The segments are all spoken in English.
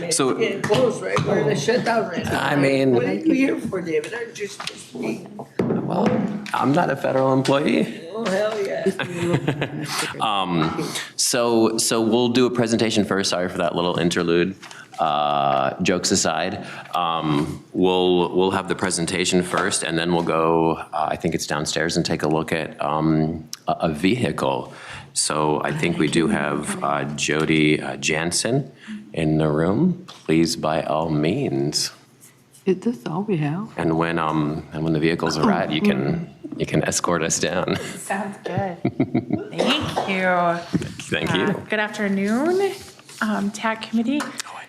So- Getting close, right? We're in a shutdown right now. I mean- What are you here for, David? Aren't you supposed to be? Well, I'm not a federal employee. Oh, hell yeah. So we'll do a presentation first. Sorry for that little interlude. Jokes aside, we'll have the presentation first, and then we'll go. I think it's downstairs, and take a look at a vehicle. So I think we do have Jodi Janssen in the room. Please, by all means. Is this all we have? And when the vehicles arrive, you can escort us down. Sounds good. Thank you. Thank you. Good afternoon, TAC committee.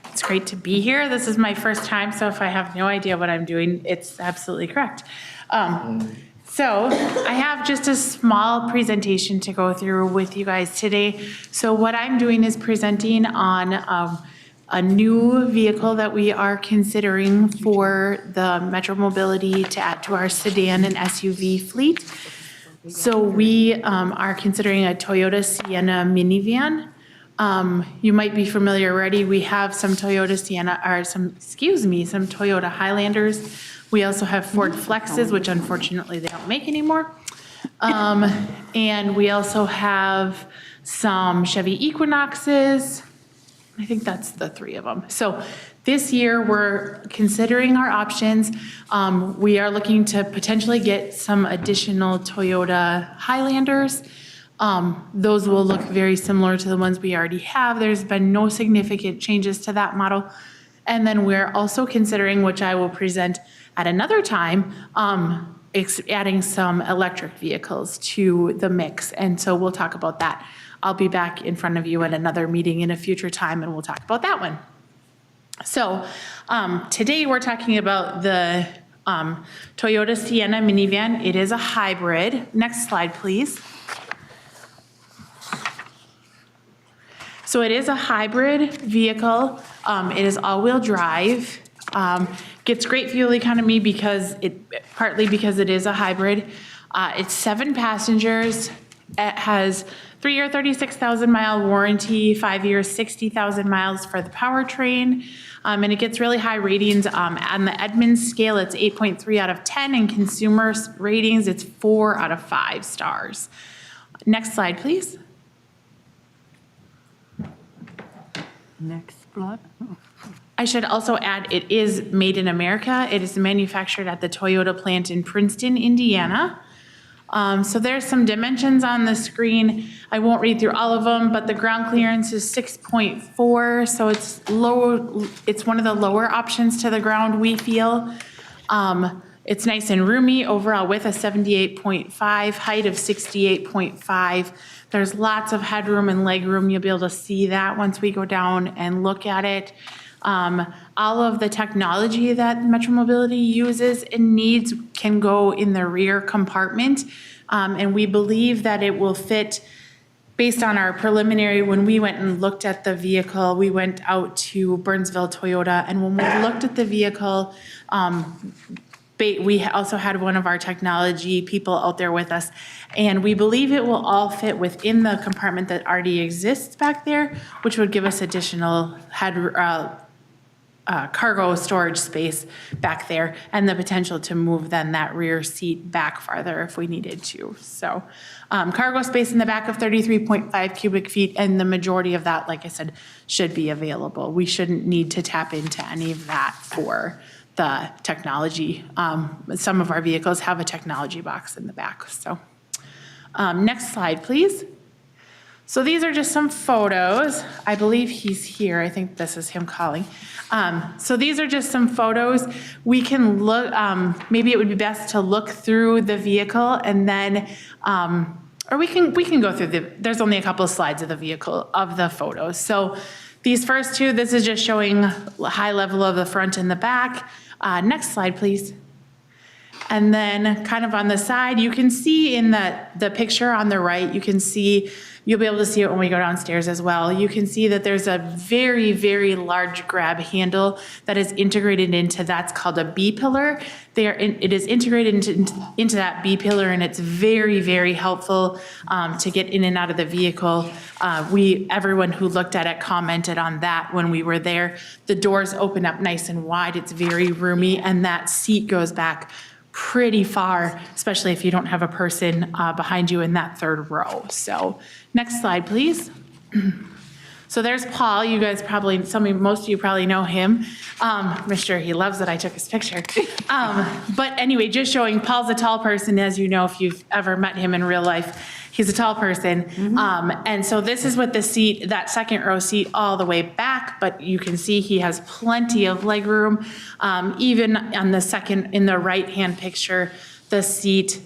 It's great to be here. This is my first time, so if I have no idea what I'm doing, it's absolutely correct. So I have just a small presentation to go through with you guys today. So what I'm doing is presenting on a new vehicle that we are considering for the Metro Mobility to add to our sedan and SUV fleet. So we are considering a Toyota Sienna minivan. You might be familiar already. We have some Toyota Sienna, or some Toyota Highlanders. We also have Ford Flexes, which unfortunately they don't make anymore. And we also have some Chevy Equinoxes. I think that's the three of them. So this year we're considering our options. We are looking to potentially get some additional Toyota Highlanders. Those will look very similar to the ones we already have. There's been no significant changes to that model. And then we're also considering, which I will present at another time, adding some electric vehicles to the mix. And so we'll talk about that. I'll be back in front of you at another meeting in a future time, and we'll talk about that one. So today we're talking about the Toyota Sienna minivan. It is a hybrid. Next slide, please. So it is a hybrid vehicle. It is all-wheel drive. Gets great fuel economy partly because it is a hybrid. It's 7 passengers. It has 3-year, 36,000-mile warranty, 5 years, 60,000 miles for the powertrain. And it gets really high ratings. On the Edmunds scale, it's 8.3 out of 10. And consumer ratings, it's 4 out of 5 stars. Next slide, please. Next slide. I should also add, it is made in America. It is manufactured at the Toyota plant in Princeton, Indiana. So there's some dimensions on the screen. I won't read through all of them, but the ground clearance is 6.4, so it's low. It's one of the lower options to the ground, we feel. It's nice and roomy. Overall width of 78.5, height of 68.5. There's lots of headroom and legroom. You'll be able to see that once we go down and look at it. All of the technology that Metro Mobility uses and needs can go in the rear compartment. And we believe that it will fit based on our preliminary. When we went and looked at the vehicle, we went out to Burnsville Toyota, and when we looked at the vehicle, we also had one of our technology people out there with us, and we believe it will all fit within the compartment that already exists back there, which would give us additional cargo storage space back there, and the potential to move then that rear seat back farther if we needed to. So cargo space in the back of 33.5 cubic feet, and the majority of that, like I said, should be available. We shouldn't need to tap into any of that for the technology. Some of our vehicles have a technology box in the back. So next slide, please. So these are just some photos. I believe he's here. I think this is him calling. So these are just some photos. We can look, maybe it would be best to look through the vehicle, and then, or we can go through there's only a couple of slides of the vehicle, of the photos. So these first two, this is just showing high level of the front and the back. Next slide, please. And then kind of on the side, you can see in the picture on the right, you can see You'll be able to see it when we go downstairs as well. You can see that there's a very, very large grab handle that is integrated into, that's called a B-pillar. It is integrated into that B-pillar, and it's very, very helpful to get in and out of the vehicle. Everyone who looked at it commented on that when we were there. The doors open up nice and wide, it's very roomy, and that seat goes back pretty far, especially if you don't have a person behind you in that third row. So next slide, please. So there's Paul. You guys probably, most of you probably know him. I'm sure he loves that I took his picture. But anyway, just showing Paul's a tall person, as you know, if you've ever met him in real life. He's a tall person. And so this is with the seat, that second row seat all the way back, but you can see he has plenty of leg room. Even on the second, in the right-hand picture, the seat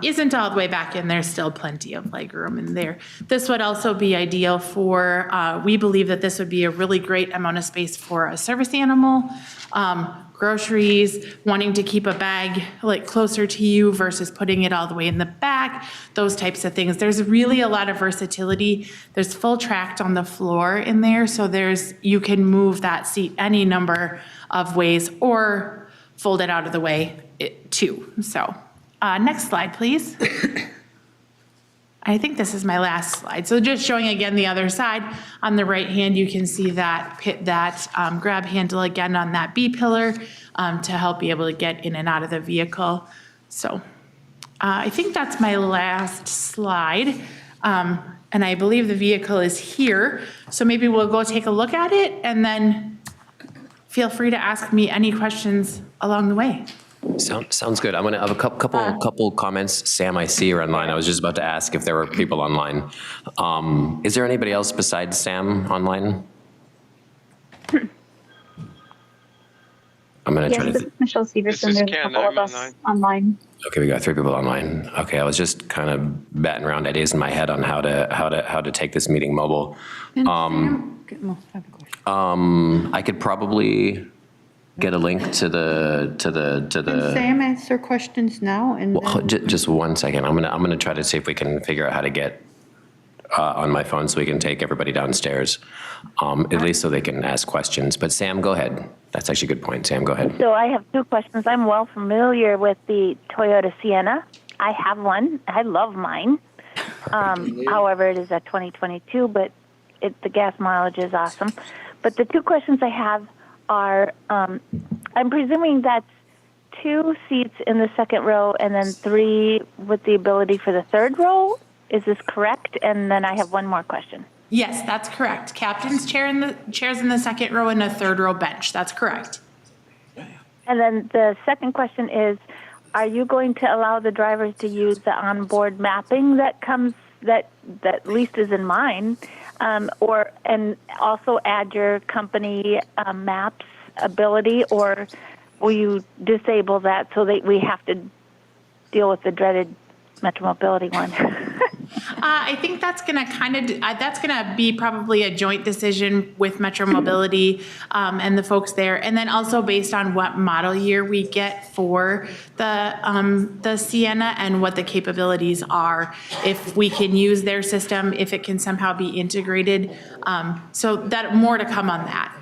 isn't all the way back in. There's still plenty of leg room in there. This would also be ideal for, we believe that this would be a really great amount of space for a service animal, groceries, wanting to keep a bag like closer to you versus putting it all the way in the back, those types of things. There's really a lot of versatility. There's full tracked on the floor in there, so you can move that seat any number of ways or fold it out of the way too. So next slide, please. I think this is my last slide. So just showing again the other side. On the right hand, you can see that grab handle again on that B pillar to help be able to get in and out of the vehicle. So I think that's my last slide. And I believe the vehicle is here. So maybe we'll go take a look at it, and then feel free to ask me any questions along the way. Sounds good. I'm going to have a couple comments. Sam, I see you're online. I was just about to ask if there were people online. Is there anybody else besides Sam online? I'm going to try to. This is Michelle Severson. There's a couple of us online. Okay, we got 3 people online. Okay, I was just kind of batting around ideas in my head on how to take this meeting mobile. I could probably get a link to the. Can Sam answer questions now and Well, then? just 1 second. I'm gonna try to see if we can figure out how to get on my phone so we can take everybody downstairs, at least so they can ask questions. But Sam, go ahead. That's actually a good point. Sam, go ahead. So I have 2 questions. I'm well familiar with the Toyota Sienna. I have one. I love mine. However, it is a 2022, but the gas mileage is awesome. But the 2 questions I have are, I'm presuming that's 2 seats in the second row and then 3 with the ability for the third row. Is this correct? And then I have one more question. Yes, that's correct. Captain's chairs in the second row and a third row bench. That's correct. And then the second question is, are you going to allow the drivers to use the onboard mapping that at least is in mine, and also add your company maps ability, or will you disable that so that we have to deal with the dreaded Metromobility one? I think that's going to be probably a joint decision with Metromobility and the folks there, and then also based on what model year we get for the Sienna and what the capabilities are. If we can use their system, if it can somehow be integrated, so that more to come on that.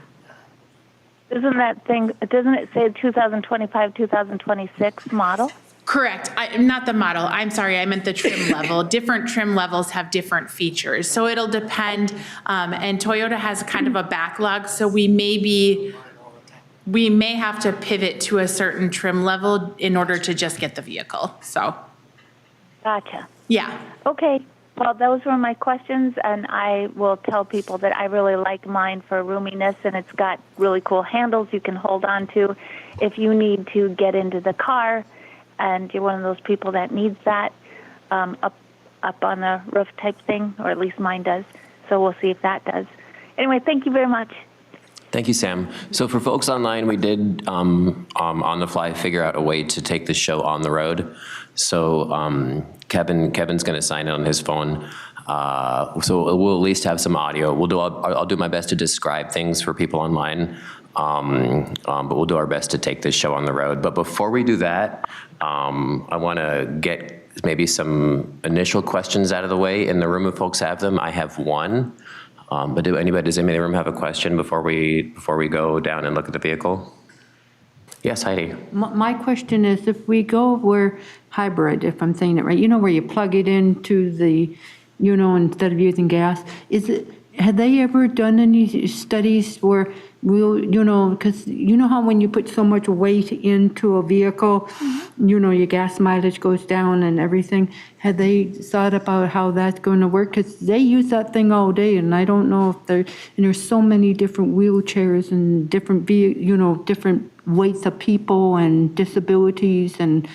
Doesn't it say 2025, 2026 model? Correct. Not the model. I'm sorry. I meant the trim level. Different trim levels have different features. So it'll depend. And Toyota has kind of a backlog. So we may have to pivot to a certain trim level in order to just get the vehicle. So. Gotcha. Yeah. Okay. Well, those were my questions, and I will tell people that I really like mine for roominess, and it's got really cool handles you can hold on to if you need to get into the car. And you're one of those people that needs that up on the roof type thing, or at least mine does. So we'll see if that does. Anyway, thank you very much. Thank you, Sam. So for folks online, we did on the fly figure out a way to take the show on the road. So Kevin's going to sign in on his phone. So we'll at least have some audio. I'll do my best to describe things for people online. But we'll do our best to take this show on the road. But before we do that, I want to get maybe some initial questions out of the way in the room if folks have them. I have one. But does anybody in the room have a question before we go down and look at the vehicle? Yes, Heidi. My question is, if we go where hybrid, if I'm saying it right, where you plug it into the, instead of using gas, have they ever done any studies where because how when you put so much weight into a vehicle, your gas mileage goes down and everything. Have they thought about how that's going to work? Because they use that thing all day, and I don't know if there's so many different wheelchairs and different, different weights of people and disabilities and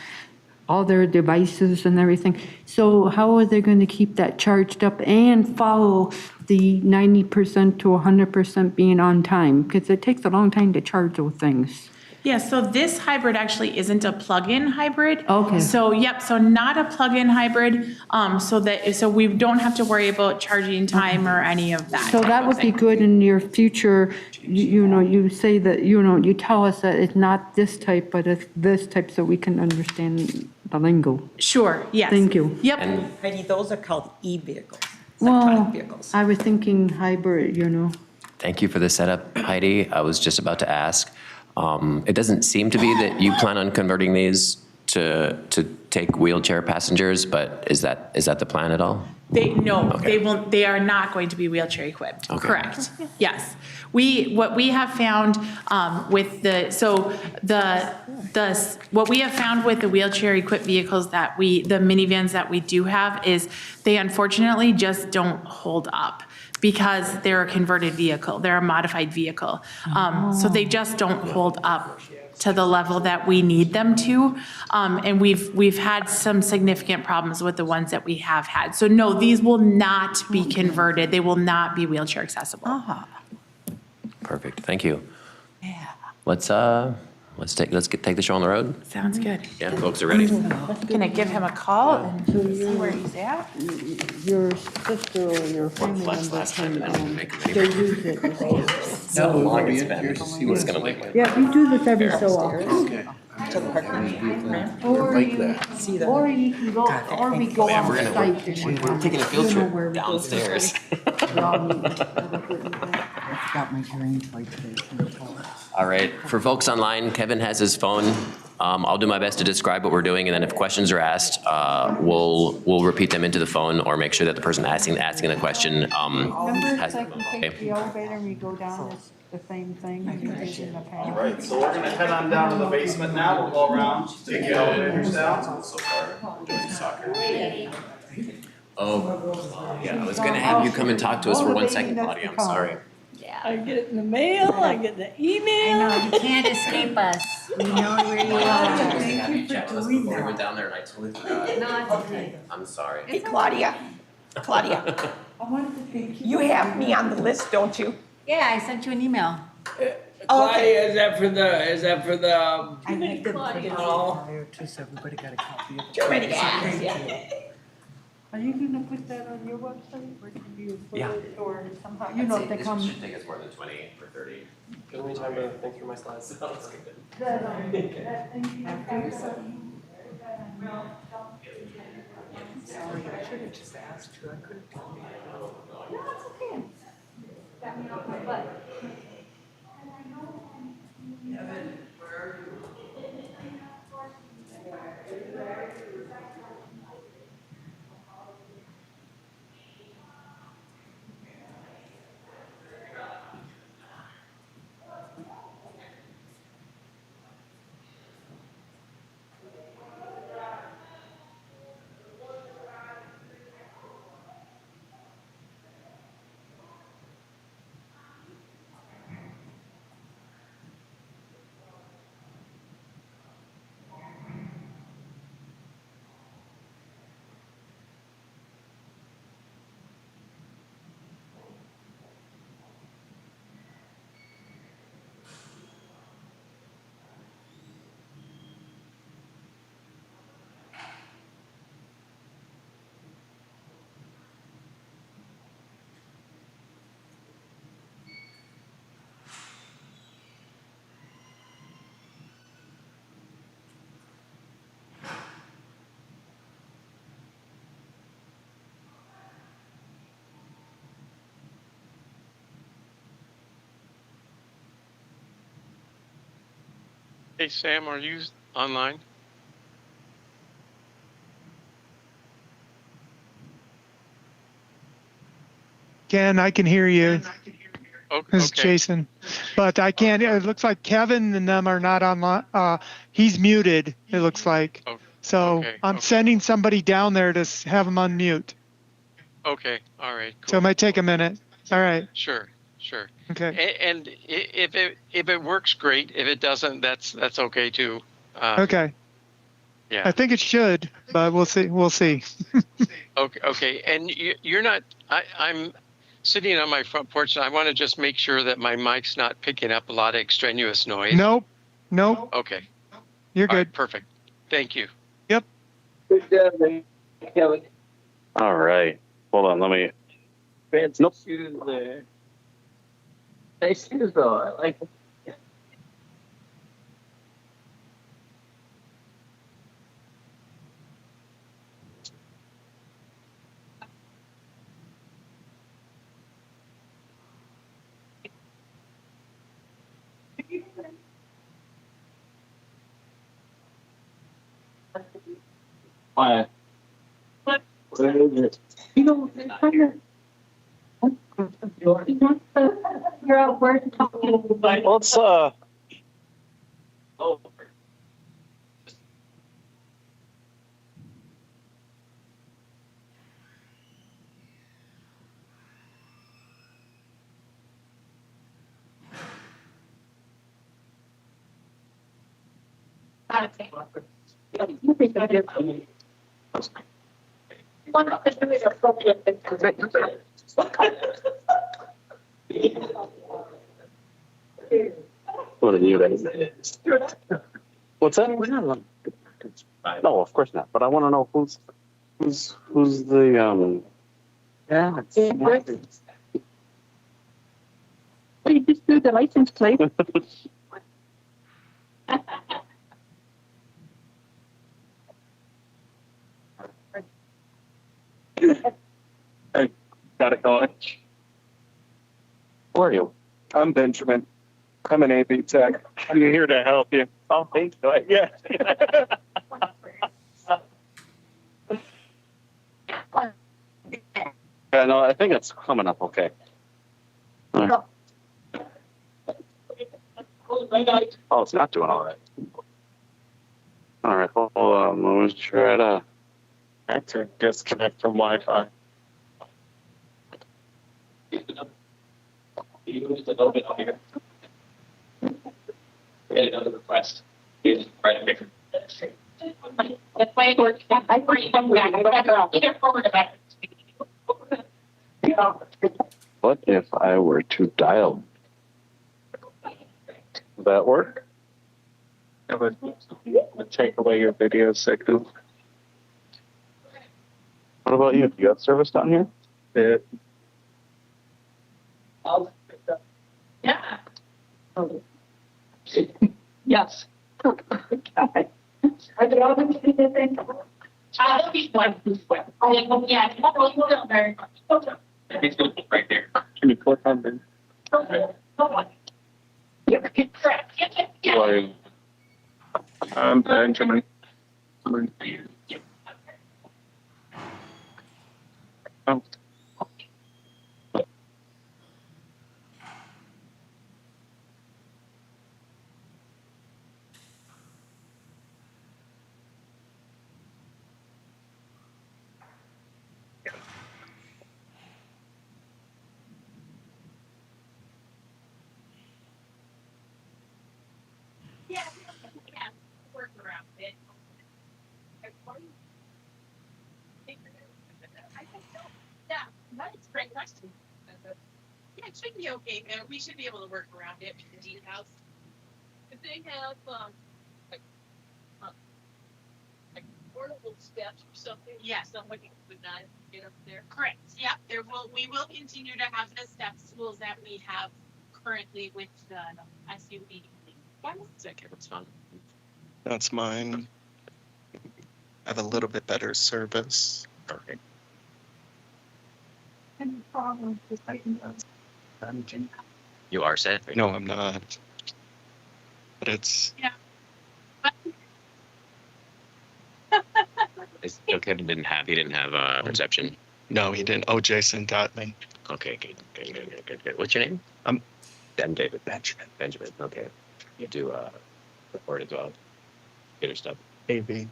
all their devices and everything. So how are they going to keep that charged up and follow the 90% to 100% being on time? Because it takes a long time to charge those things. Yeah, so this hybrid actually isn't a plug-in hybrid. Okay. So, so not a plug-in hybrid, so we don't have to worry about charging time or any of that. So type that of would be thing. good in your future, you say that, you tell us that it's not this type, but it's this type, so we can understand the lingo. Sure, yes. Thank you. Yep. Heidi, those are called e-vehicles, Well, electronic vehicles. I was thinking hybrid, Thank you for the setup, Heidi. I was just about to ask. It doesn't seem to be that you plan on converting these to take wheelchair passengers, but is that the plan at all? They are not going to be wheelchair equipped. Okay. Correct. Yes. What we have found with what we have found with the wheelchair equipped vehicles the minivans that we do have is they unfortunately just don't hold up because they're a converted vehicle. They're a modified vehicle. So they just don't hold up to the level that we need them to. And we've had some significant problems with the ones that we have had. So no, these will not be converted. They will not be wheelchair accessible. Perfect. Thank you. Yeah. Let's take the show on the road. Sounds good. Yeah, folks are ready. Gonna give him a call and see where he's at. your sister or your family member can, they use it. So long it's been. It's gonna make my. Yeah, we do this every so often. To the parking lot. Or you can go, or we go on site. We're taking a field trip downstairs. I forgot my drainage light today. All right, for folks online, Kevin has his phone. I'll do my best to describe what we're doing, and then if questions are asked, we'll repeat them into the phone or make sure that the person asking the question Remember, has. it's like you Okay. take the elevator and you go down, it's the same thing you did in the past. All right, so we're gonna head on down to the basement now. We'll go around, take the elevators down. So far, soccer. Oh, yeah, I was gonna have you come and talk to us for 1 second, Claudia, I'm sorry. I get it in the mail, I get the email. I know, you can't escape us. We know where you are. Thank you for doing We that. went down there and I totally forgot. No, it's okay. I'm sorry. Hey, Claudia, I wanted to thank you. you have me on the list, don't you? Yeah, I sent you an email. Claudia, is that for the? I made them put it Oh. on there too, so everybody got a copy of it. Too many ads, yeah. Are you gonna put that on your website, or can you put Yeah. it, or somehow, if they come? Shouldn't take us more than 20 or 30. Give me time to think through my slides. that thing you Sorry, I should have just asked you. I could have told you. Hey, Sam, are you online? Ken, I can hear you. This is Okay. Jason. But I can't, it looks like Kevin and them are not online. He's muted, it looks like. Oh, So okay. I'm Okay. sending somebody down there to have him unmute. Okay. All right. Cool. So it might take a minute. All right. Sure. Sure. Okay. And if it works, great. If it doesn't, that's okay too. Okay. Yeah. I think it should, but we'll see. We'll see. Okay. Okay. And you're not. I'm sitting on my front porch, and I want to just make sure that my mic's not picking up a lot of extraneous noise. Nope. Nope. Okay. You're All right, good. perfect. Thank you. Yep. Good job, Kevin. All right. Hold on. Let me. Fancy shoes there. Nice shoes though. I like them. Why? What is it? You know, you're out work talking. Let's oh. What are you guys? What's that? No, of course not. But I want to know who's the Yeah. Well, you just do the license plate. I got it going. Who are you? I'm Benjamin. I'm an AV tech. I'm here to help you. Oh, thanks. Yeah. Yeah, no, I think it's coming up okay. All right. Oh, it's not doing all right. All right, hold on. Let me try to. I have to disconnect from Wi-Fi. Just a little bit up here. We had another request. Right here. That's why it works. I bring them back. Either forward or back. What if I were to dial? Would that work? It would take away your video signal. What about you? You got service down here? Yeah. Yes. Are there other things? I'll be one. Yeah, right there. Can you click on them? Correct. Yeah. I'm Benjamin. Oh. Yeah, work around it. I think so. Yeah, that's a great question. Yeah, it should be okay. We should be able to work around it. The Dean House. If they have like portable steps or something, yeah, somebody would not get up there. Correct. Yeah, we will continue to have the step stools that we have currently with the SUV. It's fun. That's mine. I have a little bit better service. Okay. Any problem with You are set? No, I'm not. But it's Yeah. Dakota he didn't have reception. No, he didn't. Oh, Jason got me. Okay, good. What's your name? David. Benjamin. Okay. You do report as well. Get your stuff. AB.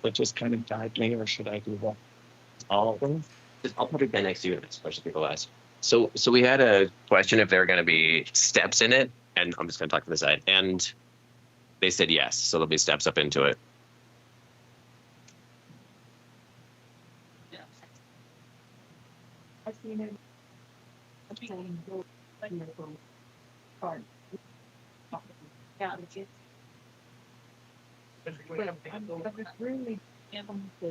But just kind of guide me, or should I do that? All of them? I'll put it next to you. It's a question people ask. So we had a question if there are going to be steps in it, and I'm just going to talk to the side. And they said yes, so there'll be steps up into it. I've seen it. Yeah, it's really. Yeah,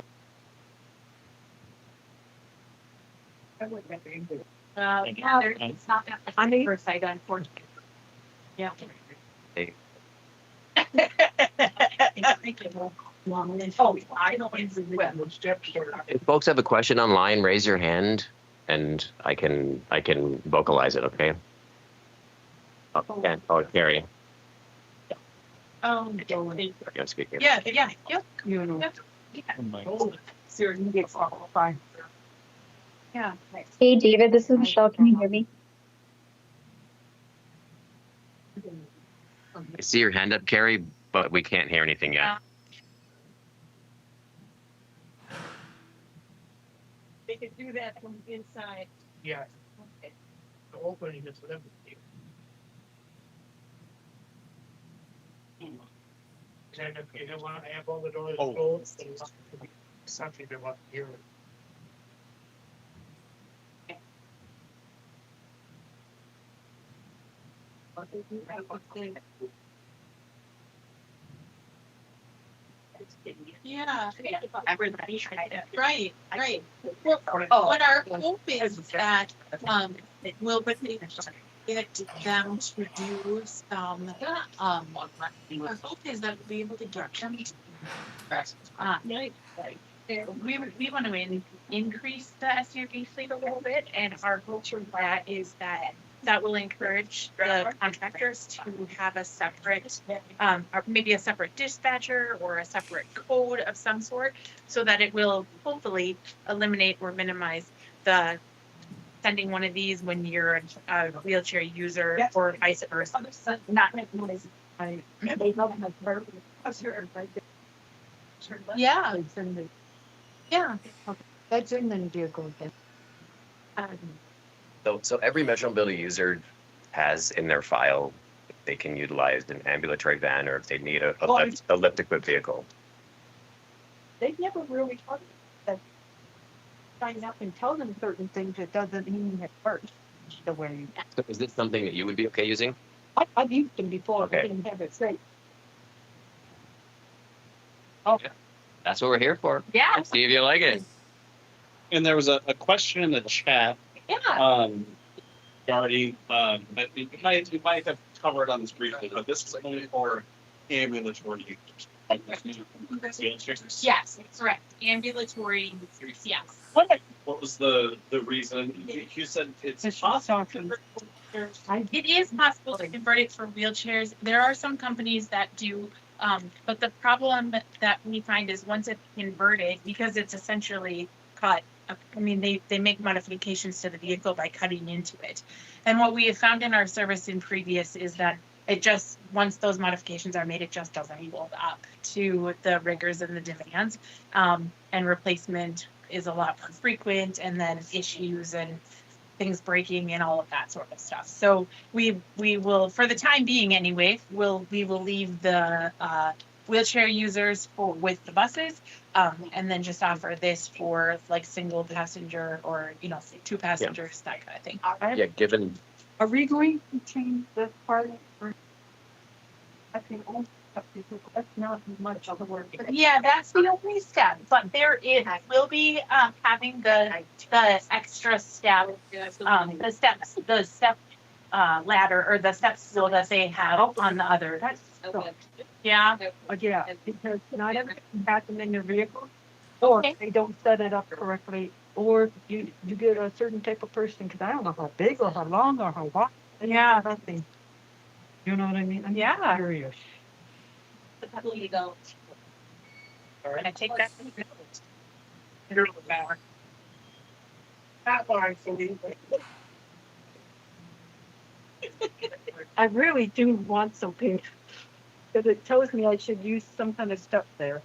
it's not that. On the first side, unfortunately. Yeah. Hey. Oh, I don't. If folks have a question online, raise your hand, and I can vocalize it. Okay. Oh, Carrie. You're speaking. Yeah. You know. Yeah. Hey, David, this is Michelle. Can you hear me? I see your hand up, Carrie, but we can't hear anything yet. They could do that from inside. Yeah. Okay. The opening is whatever. And if you don't want to have all the doors closed, then something they want to hear. Yeah. Right. What our hope is that we'll get them to do some our hope is that we'll be able to get them we want to increase the SUV fleet a little bit, and our hope for that is that will encourage the contractors to have a separate, or maybe a separate dispatcher or a separate code of some sort, so that it will hopefully eliminate or minimize the sending one of these when you're a wheelchair user or vice versa. Not yeah. Yeah. That's in the vehicle. So every Metro Mobility user has in their file if they can utilize an ambulatory van or if they need a lift equipped vehicle. They've never really talked about that. Sign up and tell them certain things. It doesn't mean at first. The way. So is this something that you would be okay using? I've used them before. Okay. I didn't have it straight. Oh, yeah. That's what we're here for. Yeah. See if you like it. And there was a question in the chat. Yeah. Already, but we might have covered on this briefly, but this is only for ambulatory users. Yes, correct. Ambulatory. Yes. What was the reason? You said it's possible. It is possible to convert it for wheelchairs. There are some companies that do, but the problem that we find is once it's converted, because it's essentially cut. I mean, they make modifications to the vehicle by cutting into it. And what we have found in our service in previous is that it just, once those modifications are made, it just doesn't hold up to the rigors and the demands. And replacement is a lot more frequent, and then issues and things breaking and all of that sort of stuff. So we will, for the time being anyway, we will leave the wheelchair users with the buses, and then just offer this for like single passenger or, two passengers, that kind of thing. Yeah, given. Are we going to change this part? I think that's not much of the work. Yeah, that's the only step, but we'll be having the extra step, the step ladder or the step stool that they have on the other. Yeah. Yeah, because not everything happens in your vehicle, or they don't set it up correctly, or you get a certain type of person, because I don't know how big or how long or how wide. Yeah. Nothing. You know what I mean? I'm Yeah. curious. All right. I take that. That one, I really do want some pink, because it tells me I should use some kind of stuff there,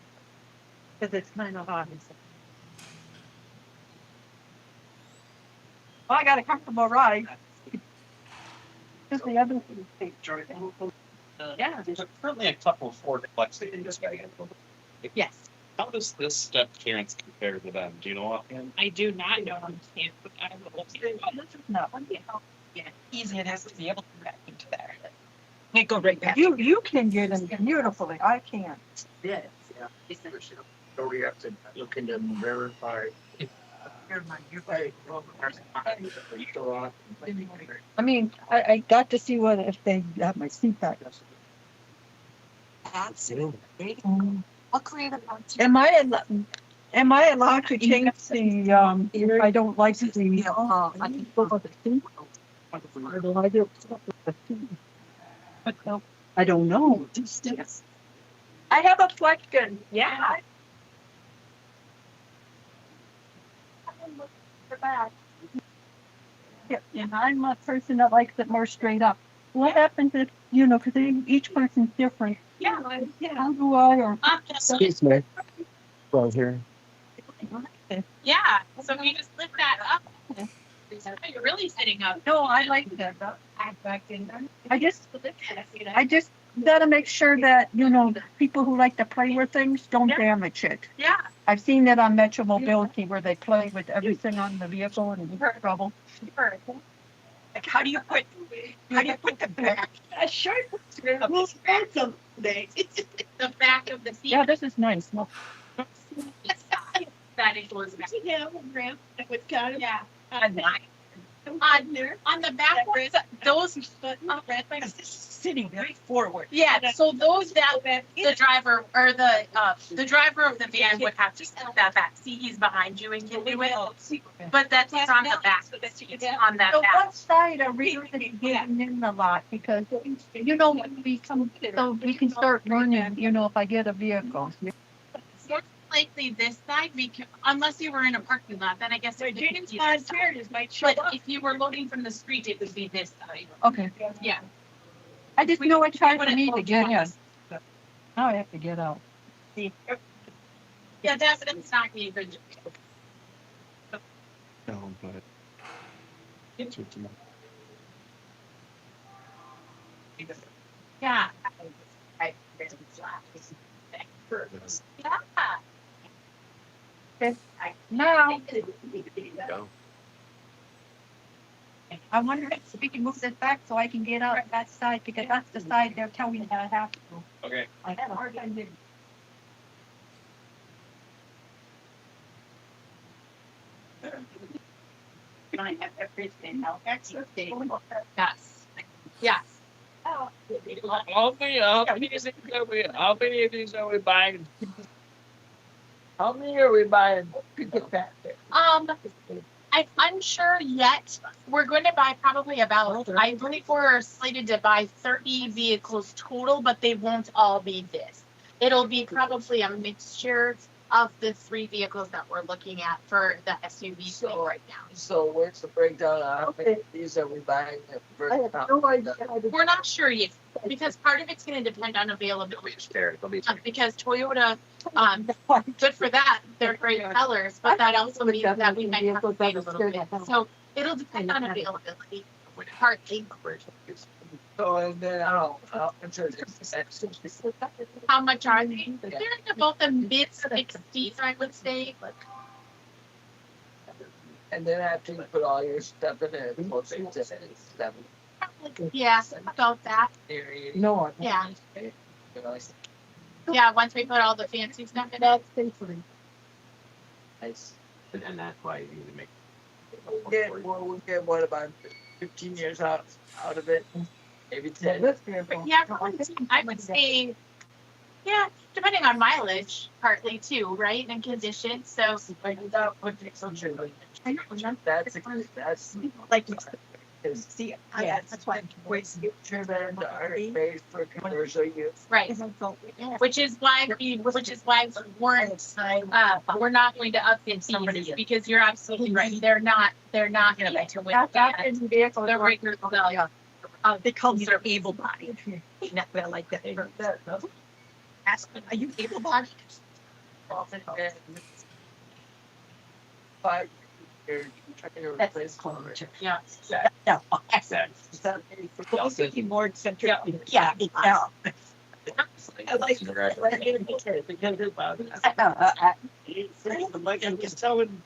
because it's kind of hot. Well, I got a comfortable ride. Just the other thing. Yeah. There's currently a couple of Ford Flexi in this bag. Yes, How does this step clearance compare to them? Do you know offhand? I do not know. But I will see. No. Yeah, easy it is to be able to get back into there. They go right back. You can get them beautifully. I can't. Yes, yeah. So we have to look into verify. I mean, I got to see what if they have my seat back. Absolutely. What creative arts? Am I allowed to change the if I don't like the I can go for the seat? Or do I do the seat? I don't know. I have a question. Yeah. Yeah, and I'm a person that likes it more straight up. What happens if, because each person's different. Yeah. How do I, or? Excuse me. Well, here. Yeah, so you just lift that up. You're really sitting up. No, I like that. I just gotta make sure that, people who like to play with things don't damage it. Yeah. I've seen that on Metropolitan where they play with everything on the vehicle and you have trouble. Like, how do you put the back? The back of the seat. Yeah, this is nice. No. That is Elizabeth. Yeah, ramp with kind of. Yeah. On the back ones, those Sitting very forward. yeah, so those that the driver or the driver of the van would have to step that back. See, he's behind you and can do it. But that's on the back. It's on that So back. what side are we getting in a lot? Because, when we come, so we can start running, if I get a vehicle. More likely this side, unless you were in a parking lot, then I guess it would be this side. But if you were loading from the street, it would be this side. Okay. Yeah. I just know it's hard for me to get in. Now I have to get out. Yeah, that's not me a good job. No, but. It's what you Yeah. Now, Go. I wonder if we can move this back so I can get out that side, because that's the side they're telling me that I have to. Okay. I have a hard time getting. I have everything now. Extra thing. Yes. Yes. How many of these are we buying? How many are we buying to get back there? I'm unsure yet. We're going to buy probably about, I believe we're slated to buy 30 vehicles total, but they won't all be this. It'll be probably a mixture of the 3 vehicles that we're looking at for the SUV thing right now. So where's the breakdown on how many of these are we buying? We're not sure yet, because part of it's going to depend on availability. Because Toyota, good for that, they're great sellers, but that also means that we might have to wait a little bit. So it'll depend on availability, partly. So and then how much are they? They're in about the mid-60s, I would say. and then after you put all your stuff in it, it's seven. Yeah, about that. No. Yeah. Yeah, once we put all the fancy stuff in it. Nice. And that's why you need to make. We'll get what about 15 years out of it? Maybe 10. Yeah, I would say, yeah, depending on mileage, partly too, right, and condition. So that's like See, Yeah, that's why driven are made for commercial use. Right. Which is why we weren't, we're not going to update these because you're absolutely right. They're not into with that. vehicle. They're regular value. They call me able-bodied. Not that I like that. Ask me, are you able-bodied? But That's close. yeah. No, more centric. Yeah. I like I'm just telling,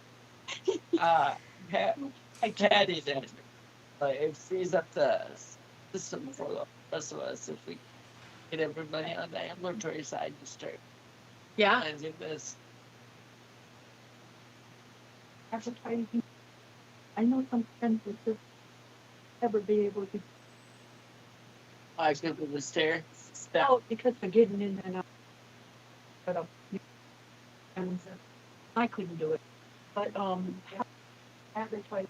Patty that, it frees up the system for the rest of us if we get everybody on the ambulatory side to start managing this. advertising. I know some friends would just never be able to. I could with the stair. Oh, because they're getting in and out. But I couldn't do it. But advertising.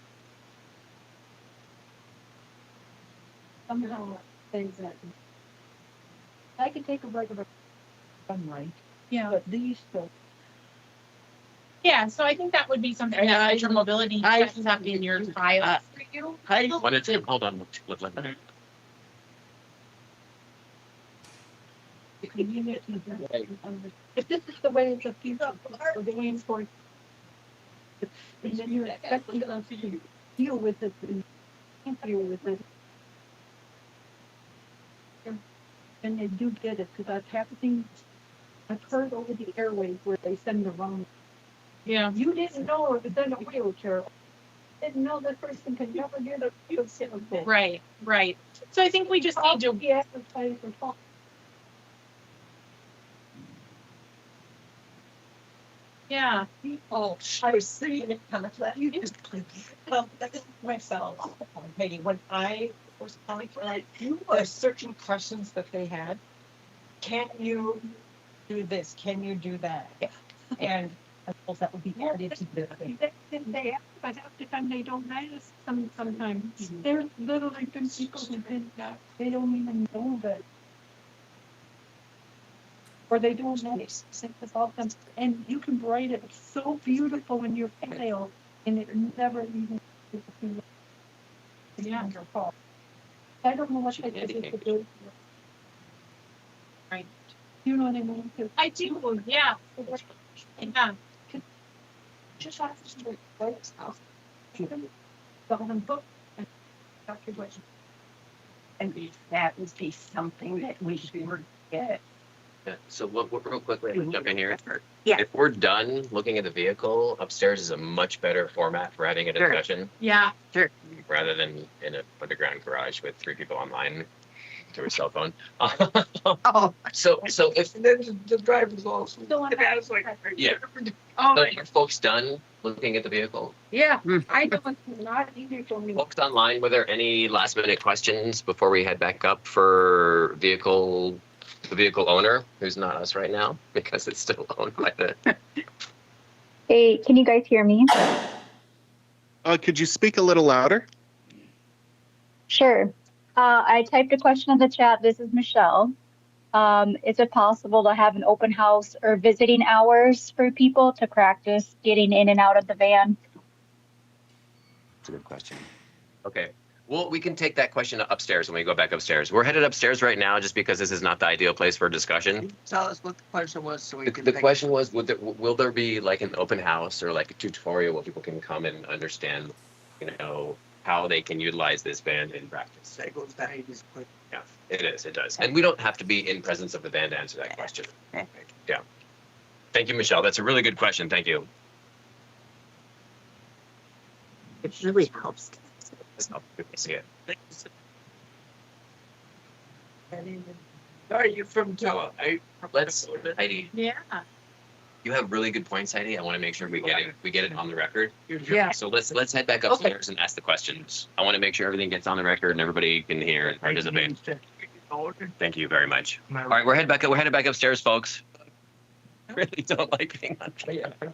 Somehow things that I can take a regular sunlight. Yeah. But these still. Yeah, so I think that would be something that Metro Mobility sets up in your file for you. Hold on. Let me. If this is the way it's a piece of art, we're going for, and then you're expecting us to deal with it and can't deal with it. And they do get it, because I've happened, I've heard over the airwaves where they send the wrong. Yeah. You didn't know it was in a wheelchair. Didn't know that person could never get a wheelchair. Right, right. So I think we just need to. be advertised or talk. Yeah. Oh, I was seeing it kind of flat. You just that's myself. Maybe when I was calling for that, there's certain questions that they had. Can you do this? Can you do that? Yeah. And I suppose that would be added to the thing. They ask, but half the time they don't notice. Sometimes there's literally good people who did that. They don't even know that. Or they don't know about them, and you can write it so beautiful in your file, and it never even. Yeah. I don't know what I did to do. Right. You know what I mean? I do. Yeah. Yeah. Just have to start writing stuff. Sell them books and Dr. Bush. And that would be something that we should get. Yeah, so real quickly, I'm gonna jump in here. Yeah. If we're done looking at the vehicle, upstairs is a much better format for having a discussion Yeah. Sure. rather than in an underground garage with 3 people online through a cell phone. Oh. So if And then the driver's also. yeah, Oh, so are folks done looking at the vehicle? yeah. I know it's not easy for me. Folks online, were there any last minute questions before we head back up for the vehicle owner, who's not us right now, because it's still owned by the. Hey, can you guys hear me? Could you speak a little louder? Sure. I typed a question in the chat. This is Michelle. Is it possible to have an open house or visiting hours for people to practice getting in and out of the van? That's a good question. Okay. Well, we can take that question upstairs when we go back upstairs. We're headed upstairs right now just because this is not the ideal place for discussion. Tell us what the question was so we can. The question was, will there be like an open house or like a tutorial where people can come and understand, how they can utilize this van in practice? That goes back to this question. Yeah, it is. It does. And we don't have to be in presence of the van to answer that question. Yeah. Thank you, Michelle. That's a really good question. Thank you. It really helps. See it. Are you from Toa? Heidi, Yeah. you have really good points, Heidi. I want to make sure we get it on the record. Yeah. So let's head back upstairs and ask the questions. I want to make sure everything gets on the record and everybody can hear and participate. Thank you very much. All right, we're headed back upstairs, folks. I really don't like being on camera.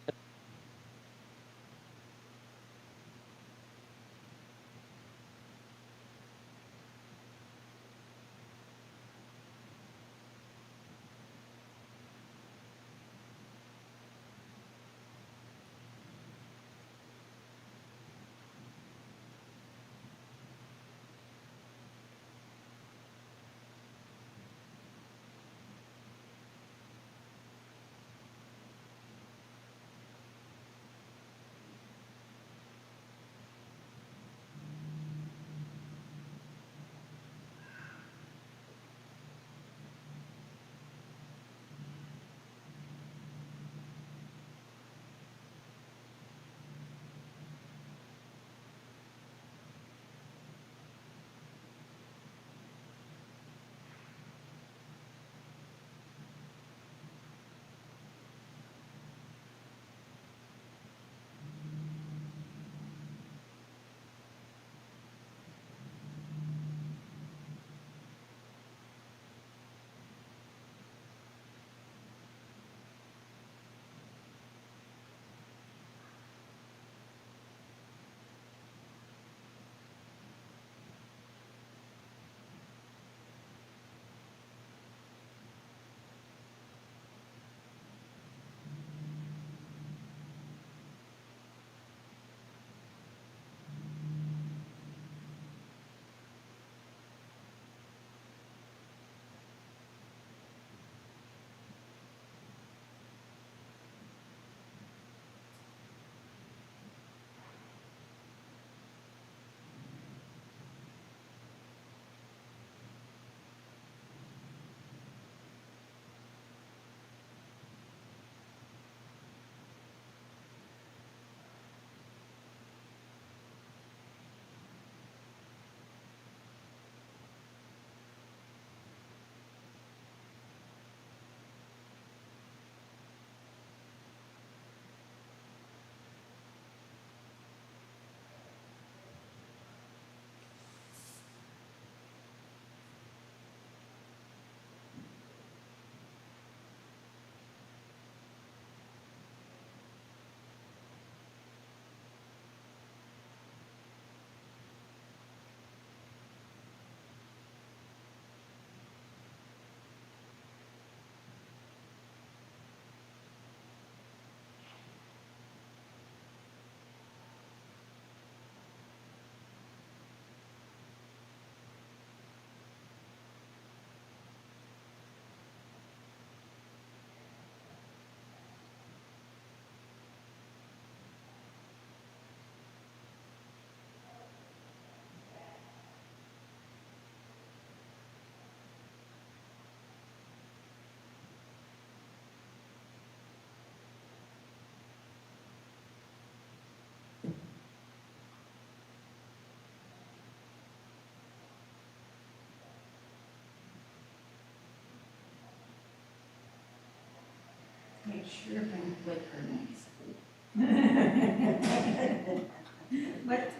sure if I can click her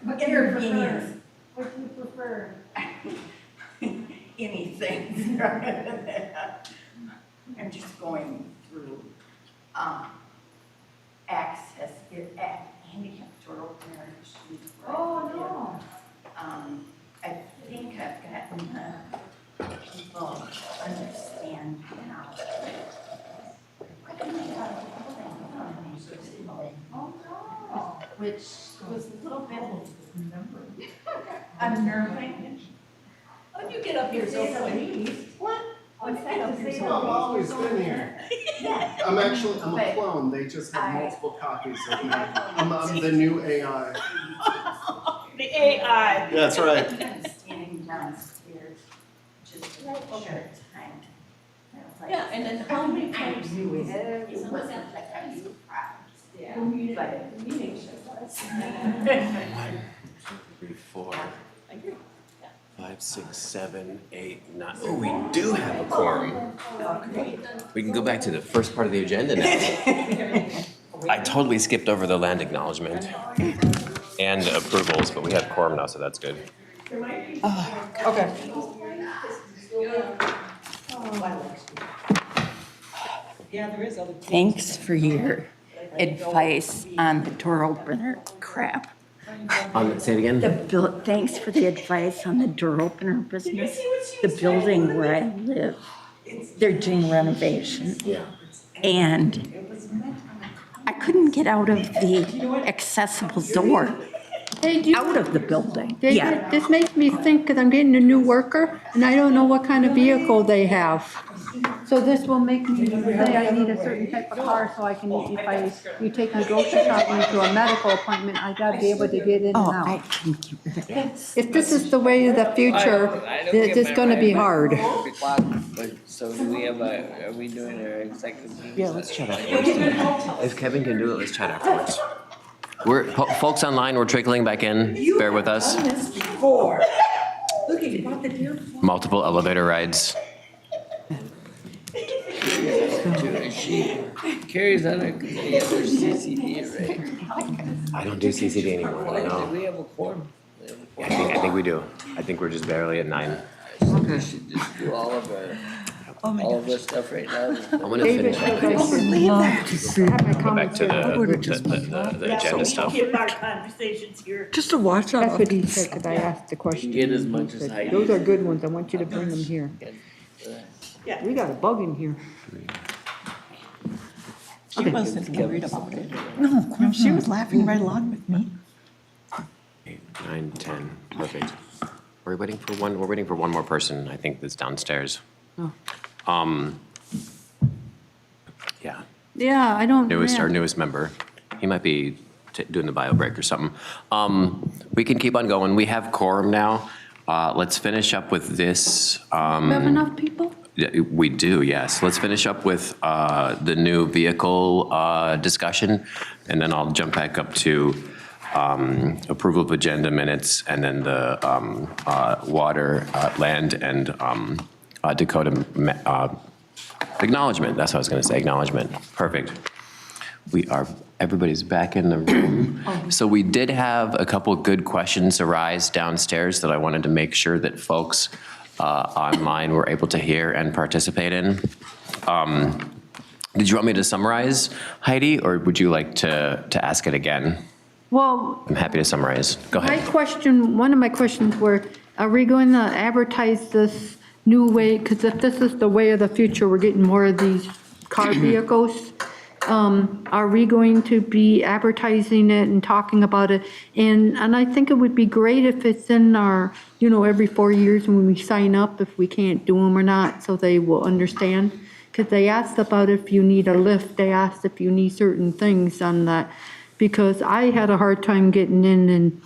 What do you prefer? What do you prefer? Anything. I'm just going through, access, handicap door opener. Oh, no. I think I've gotten people understand now. Oh, no. Which was a little bit unnerving. How did you get up here so quick? What? What's that up here so I've always been here. Yeah. I'm a clone. They just have multiple copies of me. I'm the new AI. The AI. That's right. I'm standing downstairs just for a short time. I was like, Yeah, and then how many times? I knew it wasn't like I was surprised. Yeah. The meeting shows us. 1, 2, 3, 4, I agree. 5, 6, 7, 8, 9. Oh, we do have a quorum. We can go back to the first part of the agenda now. I totally skipped over the land acknowledgement and approvals, but we have quorum now, so that's good. Okay. Thanks for your advice on the door opener crap. Say it again? Thanks for the advice on the door opener business. The building where I live, they're doing renovation. Yeah. And I couldn't get out of the accessible door out of the building. Yeah. This makes me think, because I'm getting a new worker, and I don't know what kind of vehicle they have. So this will make me say I need a certain type of car, so I can, if you take me grocery shopping to a medical appointment, I gotta be able to get in and out. If this is the way of the future, it's gonna be hard. So do we have are we doing our executive meeting? Yeah, let's chat afterwards. If Kevin can do it, let's chat afterwards. Folks online, we're trickling back in. Bear with us. Look at you bought the deer. Multiple elevator rides. She carries on a committee under CCD, right? I don't do CCD anymore, Do no. we have a quorum? We have a quorum. I think we do. I think we're just barely at 9. We should just do all of our stuff right now. I'm gonna David, finish. I should have my Go back comments to here. the agenda stuff. Keep our conversations here. Just to watch That's what he said, because I asked the question. Get as much as He said, Heidi. those are good ones, I want you to bring them here. Yeah. We got a bug in here. She wasn't worried about it. No, she was laughing right along with me. 8, 9, 10, perfect. We're waiting for one more person, I think, that's downstairs. Oh. Yeah, Yeah, I don't. our newest member. He might be doing the bio break or something. We can keep on going. We have quorum now. Let's finish up with this. We have enough people? Yeah, we do, yes. Let's finish up with the new vehicle discussion, and then I'll jump back up to approval of agenda minutes, and then the water, land, and Dakota acknowledgement. That's what I was going to say, acknowledgement. Perfect. Everybody's back in the room. So we did have a couple good questions arise downstairs that I wanted to make sure that folks online were able to hear and participate in. Did you want me to summarize, Heidi, or would you like to ask it again? Well, I'm happy to summarize. Go one ahead. of my questions were, are we going to advertise this new way? Because if this is the way of the future, we're getting more of these car vehicles. Are we going to be advertising it and talking about it? And I think it would be great if it's in our, every 4 years when we sign up, if we can't do them or not, so they will understand. Because they asked about if you need a lift, they asked if you need certain things on that. Because I had a hard time getting in and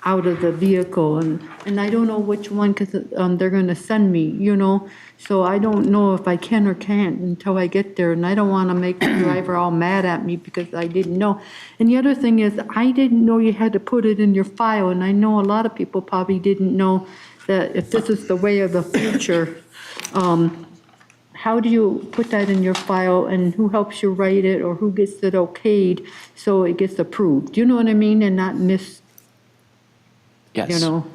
out of the vehicle, and I don't know which one, because they're going to send me, so I don't know if I can or can't until I get there, and I don't want to make the driver all mad at me because I didn't know. And the other thing is, I didn't know you had to put it in your file, and I know a lot of people probably didn't know that if this is the way of the future, how do you put that in your file, and who helps you write it, or who gets it okayed so it gets approved? Do you know what I mean? And not miss, Yes. you know?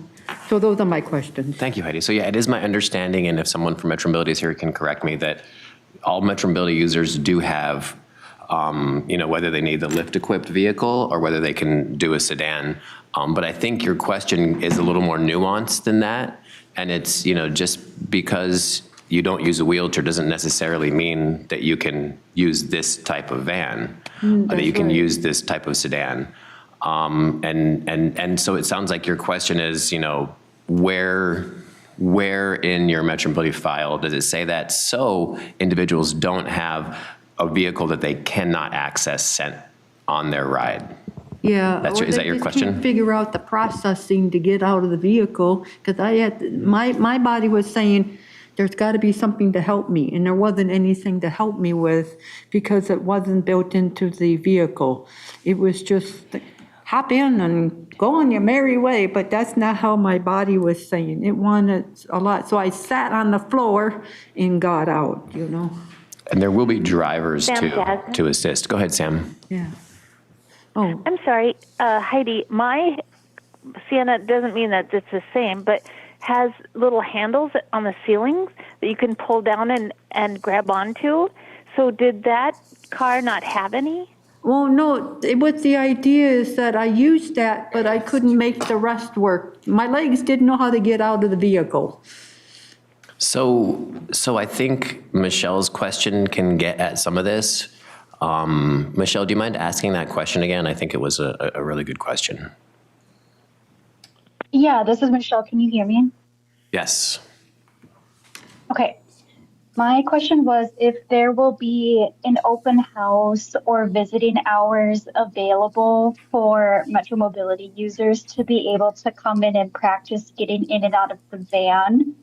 So those are my questions. Thank you, Heidi. So yeah, it is my understanding, and if someone from Metro Mobility is here can correct me, that all Metro Mobility users do have, whether they need the lift-equipped vehicle or whether they can do a sedan. But I think your question is a little more nuanced than that. And it's, just because you don't use a wheelchair doesn't necessarily mean that you can use this type of van, or that you can use this type of sedan. And so it sounds like your question is, where in your Metro Mobility file does it say that, so individuals don't have a vehicle that they cannot access sent on their ride? Yeah. Is that your question? Can't figure out the processing to get out of the vehicle, because my body was saying, there's got to be something to help me, and there wasn't anything to help me with because it wasn't built into the vehicle. It was just hop in and go on your merry way, but that's not how my body was saying. It wanted a lot, so I sat on the floor and got out, And there will be drivers Sam, to assist. Go ahead, Sam. Yeah. Oh. I'm sorry, Heidi, my Sienna doesn't mean that it's the same, but has little handles on the ceilings that you can pull down and grab onto. So did that car not have any? Well, no, the idea is that I used that, but I couldn't make the rest work. My legs didn't know how to get out of the vehicle. So I think Michelle's question can get at some of this. Michelle, do you mind asking that question again? I think it was a really good question. Yeah, this is Michelle. Can you hear me? Yes. Okay. My question was if there will be an open house or visiting hours available for Metro Mobility users to be able to come in and practice getting in and out of the van.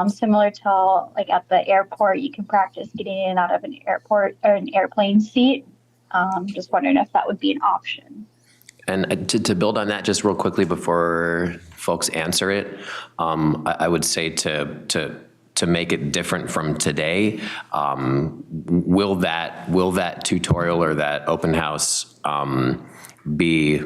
Similar to like at the airport, you can practice getting in and out of an airport or an airplane seat. Just wondering if that would be an option. And to build on that just real quickly before folks answer it, I would say to make it different from today, will that tutorial or that open house be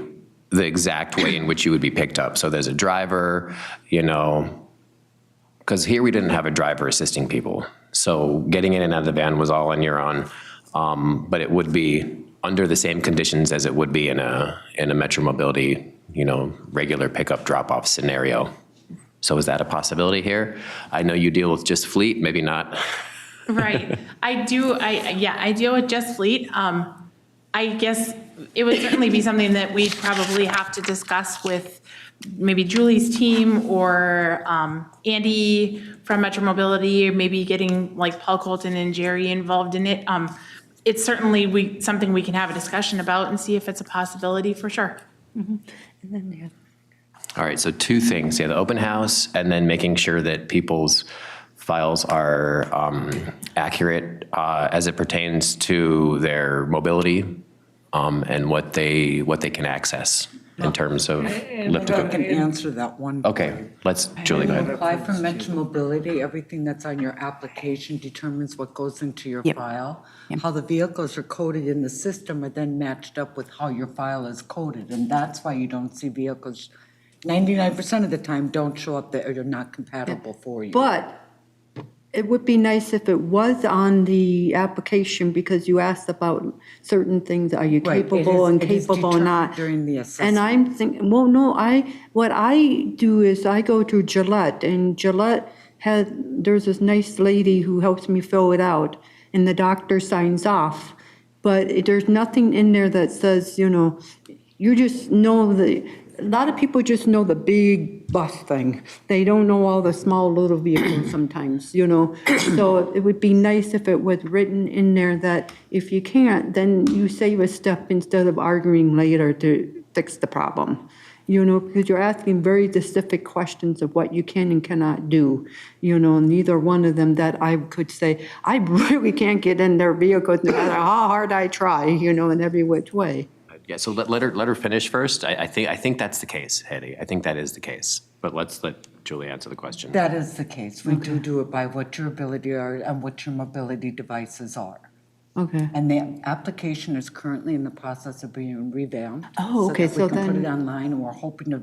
the exact way in which you would be picked up? So there's a driver, because here we didn't have a driver assisting people. So getting in and out of the van was all on your own, but it would be under the same conditions as it would be in a Metro Mobility, regular pickup drop-off scenario. So is that a possibility here? I know you deal with just fleet, maybe not. Right. I deal with just fleet. I guess it would certainly be something that we'd probably have to discuss with maybe Julie's team or Andy from Metro Mobility, or maybe getting like Paul, Colton, and Jerry involved in it. It's certainly something we can have a discussion about and see if it's a possibility for sure. Mm-hmm. And then All right, so two things, the open house and then making sure that people's files are accurate as it pertains to their mobility and what they can access in terms of lift I can answer that one. Okay, Julie, go When you ahead. apply for Metro Mobility, everything that's on your application determines what goes into your file. How the vehicles are coded in the system are then matched up with how your file is coded, and that's why you don't see vehicles 99% of the time don't show up that are not compatible for you. But it would be nice if it was on the application, because you asked about certain things, are you Right, capable and it is capable or not? determined during the assessment. And I'm thinking, well, no, what I do is I go to Gillette, and Gillette there's this nice lady who helps me fill it out, and the doctor signs off. But there's nothing in there that says, you just know a lot of people just know the big bus thing. They don't know all the small little vehicles sometimes, So it would be nice if it was written in there that if you can't, then you save a step instead of arguing later to fix the problem. Because you're asking very specific questions of what you can and cannot do, and neither one of them that I could say, I really can't get in their vehicles no matter how hard I try, in every which way. Yeah, so let her finish first. I think that's the case, Heidi. I think that is the case. But let's let Julie answer the question. That is the case. We do it by what your ability are and what your mobility devices are. Okay. And the application is currently in the process of being revamped. Oh, okay, So so that we can put it then- online, and we're hoping to,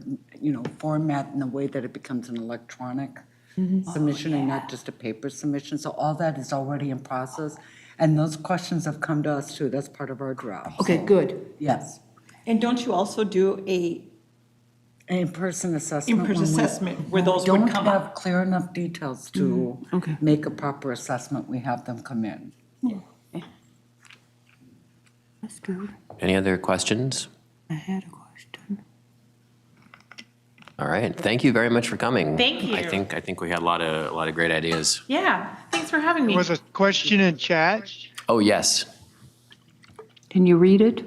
format in a way that it becomes an electronic submission and not just a paper submission. So all that is already in process, and those questions have come to us too. That's part of our draft. Okay, So, good. Yes. And don't you also do a In-person assessment. in-person when we- assessment where those don't would come have up? clear enough details to Okay. make a proper assessment, we have them come in. That's good. Any other questions? I had a question. All right, thank you very much for coming. Thank you. I think we had a lot of great ideas. Yeah, thanks for having me. There was a question in chat. Oh, yes. Can you read it?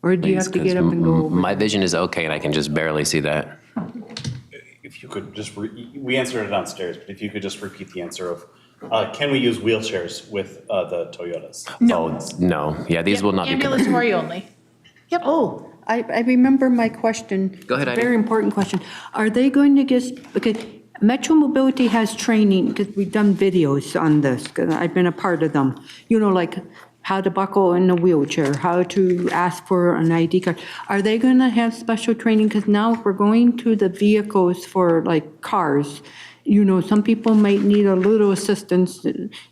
Or do you Please, have to get up 'cause and go over? My vision is okay and I can just barely see that. If you could just, we answered it downstairs, but if you could just repeat the answer of, can we use wheelchairs with the Toyotas? No. Oh, no, yeah, these will not be covered. Ambulatory only. Yep. Oh, I remember my question. Go ahead, It's a Heidi. very important question. Are they going to get, okay, Metro Mobility has training, because we've done videos on this, because I've been a part of them. Like how to buckle in a wheelchair, how to ask for an ID card. Are they going to have special training? Because now if we're going to the vehicles for like cars, some people might need a little assistance,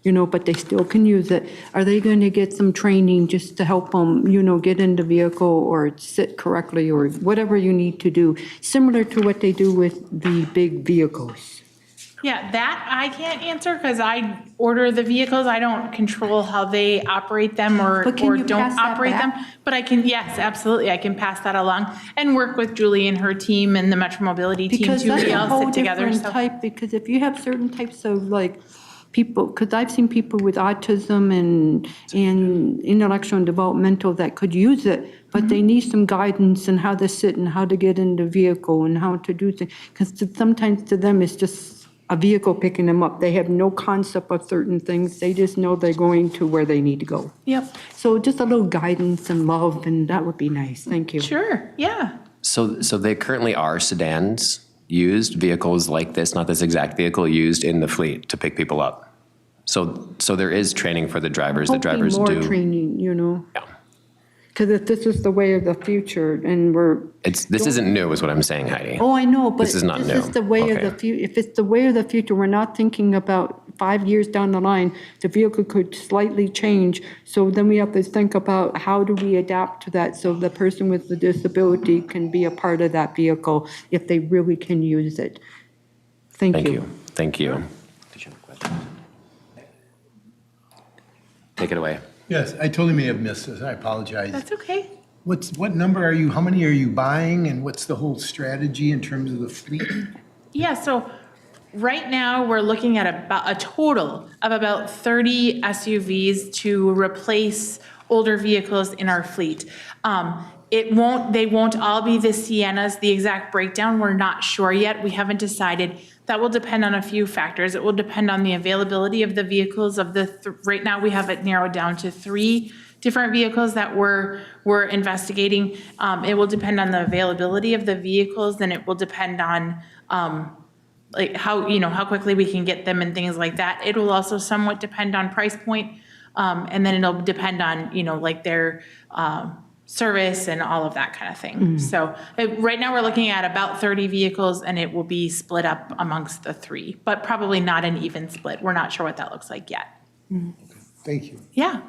but they still can use it. Are they going to get some training just to help them, get in the vehicle or sit correctly or whatever you need to do, similar to what they do with the big vehicles? Yeah, that I can't answer because I order the vehicles. I don't control how they operate them or But can you don't pass that operate them. back? But I can, yes, absolutely. I can pass that along and work with Julie and her team and the Metro Mobility team Because too. that's We a all whole sit together. different So type, because if you have certain types of people, because I've seen people with autism and intellectual and developmental that could use it, but they need some guidance in how to sit and how to get in the vehicle and how to do things. Because sometimes to them, it's just a vehicle picking them up. They have no concept of certain things. They just know they're going to where they need to go. Yep. So just a little guidance and love, and that would be nice. Thank you. Sure, yeah. So they currently are sedans used, vehicles like this, not this exact vehicle, used in the fleet to pick people up. So there is training for the drivers. The drivers do. Hoping more training, Yeah. Because if this is the way of the future and This isn't new, is what I'm saying, Heidi. Oh, I know, but This is not this new. is the way of Okay. the future. If it's the way of the future, we're not thinking about 5 years down the line, the vehicle could slightly change. So then we have to think about how do we adapt to that so the person with the disability can be a part of that vehicle if they really can use it. Thank you. Thank you. Did you have a question? Take it away. Yes, I totally may have missed this. I apologize. That's okay. What number are you, how many are you buying, and what's the whole strategy in terms of the fleet? Yeah, so right now we're looking at about a total of about 30 SUVs to replace older vehicles in our fleet. They won't all be the Siennas. The exact breakdown, we're not sure yet. We haven't decided. That will depend on a few factors. It will depend on the availability of the vehicles right now we have it narrowed down to 3 different vehicles that we're investigating. It will depend on the availability of the vehicles, then it will depend on how quickly we can get them and things like that. It will also somewhat depend on price point, and then it'll depend on their service and all of that kind of thing. So right now we're looking at about 30 vehicles, and it will be split up amongst the 3, but probably not an even split. We're not sure what that looks like yet. Thank you. Yeah.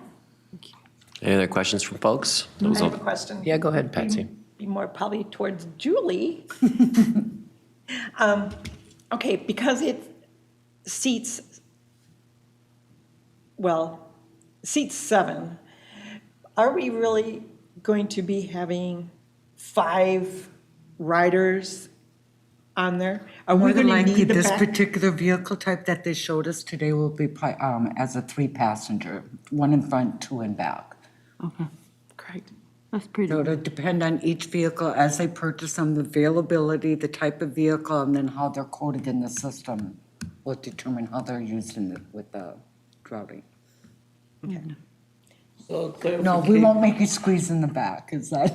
Any other questions from folks? I have a question. Yeah, go ahead, Patsy. Be more probably towards Julie. Okay, because it seats 7, are we really going to be having 5 riders on there? Are we More than going to likely, need the this back? particular vehicle type that they showed us today will be as a 3-passenger, 1 in front, 2 in back. Okay, great. That's pretty So good. it'll depend on each vehicle as they purchase them, the availability, the type of vehicle, and then how they're coded in the system will determine how they're used with the routing. So No, we won't make you squeeze in the back, is that?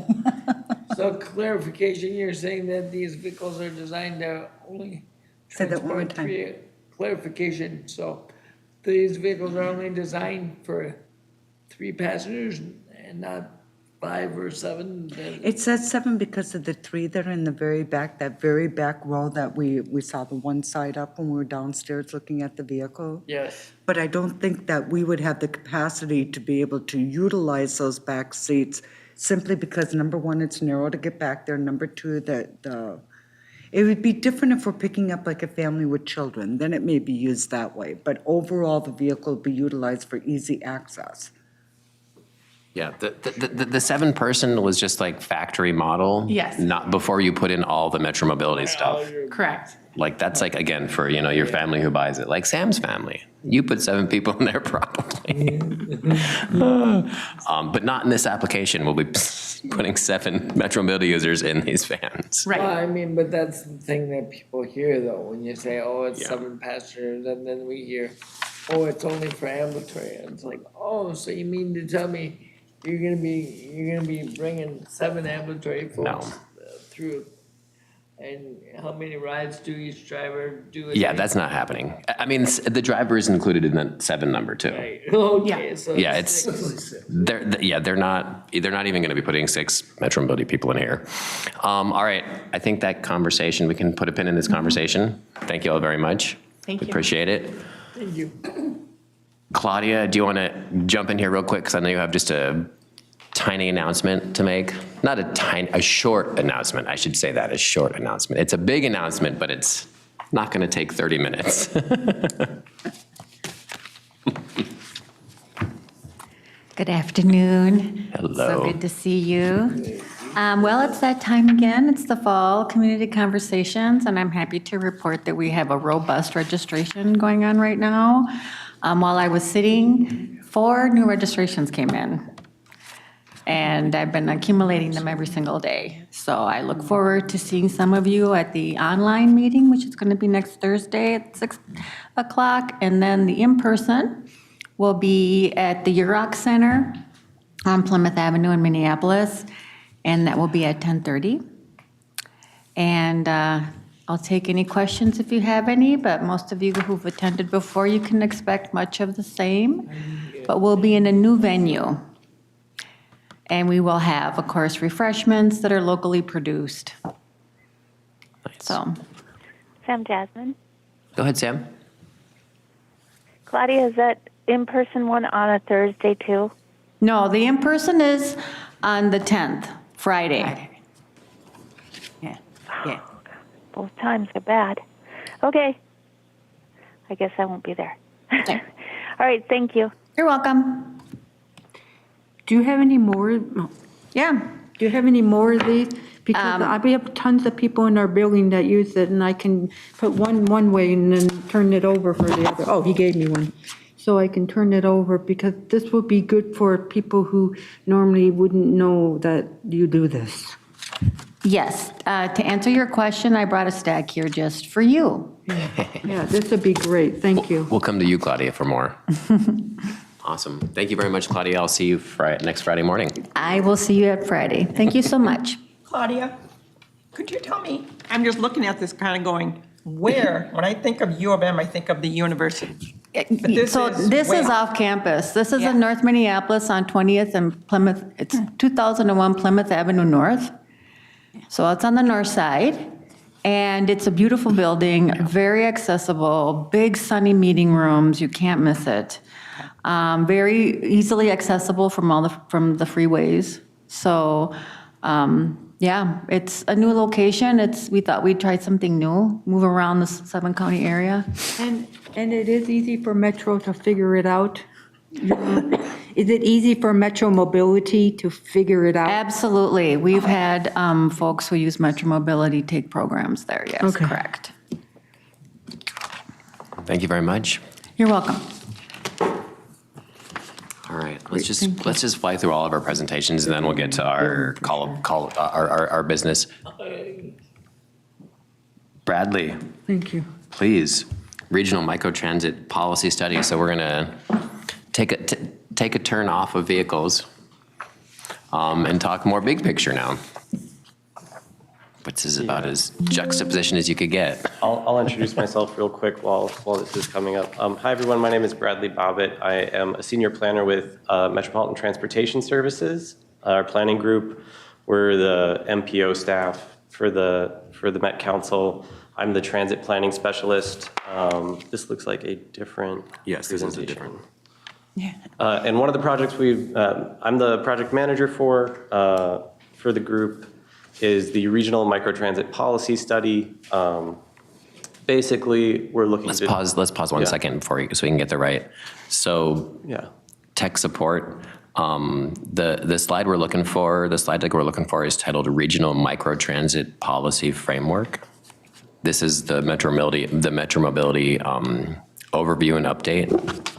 So clarification, you're saying that these vehicles are designed to only Say that one more transport three, clarification, so these vehicles are only designed for 3 passengers and not 5 or 7? It says 7 because of the 3 that are in the very back, that very back row that we saw the one side up when we were downstairs looking at the vehicle. Yes. But I don't think that we would have the capacity to be able to utilize those back seats simply because, number one, it's narrow to get back there. Number two, it would be different if we're picking up like a family with children, then it may be used that way. But overall, the vehicle will be utilized for easy access. Yeah, the 7-person was just like factory model. Yes. Not before you put in all the Metro Mobility stuff. Correct. Like, that's like, again, for, your family who buys it, like Sam's family. You put 7 people in there probably. But not in this application. We'll be putting 7 Metro Mobility users in these vans. Well, I mean, but that's the thing that people hear though, when you say, oh, it's 7 passengers, and then we hear, oh, it's only for ambulatory. And it's like, oh, so you mean to tell me you're gonna be bringing 7 ambulatory folks through? And how many rides do each driver do? Yeah, that's not happening. I mean, the driver is included in that 7 number too. Right. Okay, so Yeah, they're not even going to be putting 6 Metro Mobility people in here. All right, I think that conversation, we can put a pin in this conversation. Thank you all very much. Thank you. Appreciate it. Thank you. Claudia, do you want to jump in here real quick? Because I know you have just a tiny announcement to make. Not a short announcement, I should say that, a short announcement. It's a big announcement, but it's not going to take 30 minutes. Good afternoon. Hello. So good to see you. Well, it's that time again. It's the fall community conversations, and I'm happy to report that we have a robust registration going on right now. While I was sitting, 4 new registrations came in, and I've been accumulating them every single day. So I look forward to seeing some of you at the online meeting, which is going to be next Thursday at 6 o'clock, and then the in-person will be at the Yurok Center on Plymouth Avenue in Minneapolis, and that will be at 10:30. And I'll take any questions if you have any, but most of you who've attended before, you can expect much of the same. But we'll be in a new venue. And we will have, of course, refreshments that are locally produced. So. Sam Jasmine. Go ahead, Sam. Claudia, is that in-person one on a Thursday too? No, the in-person is on the 10th, Friday. Yeah. Both times are bad. Okay. I guess I won't be there. All right, thank you. You're welcome. Do you have any more? Yeah. Do you have any more of these? Because we have tons of people in our building that use it, and I can put one way and then turn it over for the other. Oh, he gave me one. So I can turn it over, because this will be good for people who normally wouldn't know that you do this. Yes. To answer your question, I brought a stack here just for you. Yeah, this would be great. Thank you. We'll come to you, Claudia, for more. Awesome. Thank you very much, Claudia. I'll see you next Friday morning. I will see you at Friday. Thank you so much. Claudia, could you tell me, I'm just looking at this kind of going, where, when I think of U of M, I think of the university. So this is off campus. This is in North Minneapolis on 20th and Plymouth. It's 2001 Plymouth Avenue North. So it's on the north side. And it's a beautiful building, very accessible, big sunny meeting rooms. You can't miss it. Very easily accessible from from the freeways. So, yeah, it's a new location. We thought we'd try something new, move around the 7-county area. And it is easy for Metro to figure it out? Is it easy for Metro Mobility to figure it out? Absolutely. We've had folks who use Metro Mobility take programs there. Yes, Okay. correct. Thank you very much. You're welcome. All right, let's just fly through all of our presentations, and then we'll get to our our business. Bradley. Thank you. Please, regional microtransit policy study. So we're gonna take a turn off of vehicles and talk more big picture now. which is about as juxtaposition as you could get. I'll introduce myself real quick while this is coming up. Hi, everyone. My name is Bradley Bobbitt. I am a senior planner with Metropolitan Transportation Services. Our planning group, we're the MPO staff for the Met Council. I'm the transit planning specialist. This looks like a different Yes, this is a different. Yeah. And one of the projects I'm the project manager for the group is the regional microtransit policy study. Basically, we're looking Let's pause 1 second so we can get the right. So tech support. The slide we're looking for, the slide deck we're looking for is titled Regional Microtransit Policy Framework. This is the Metromobility overview and update.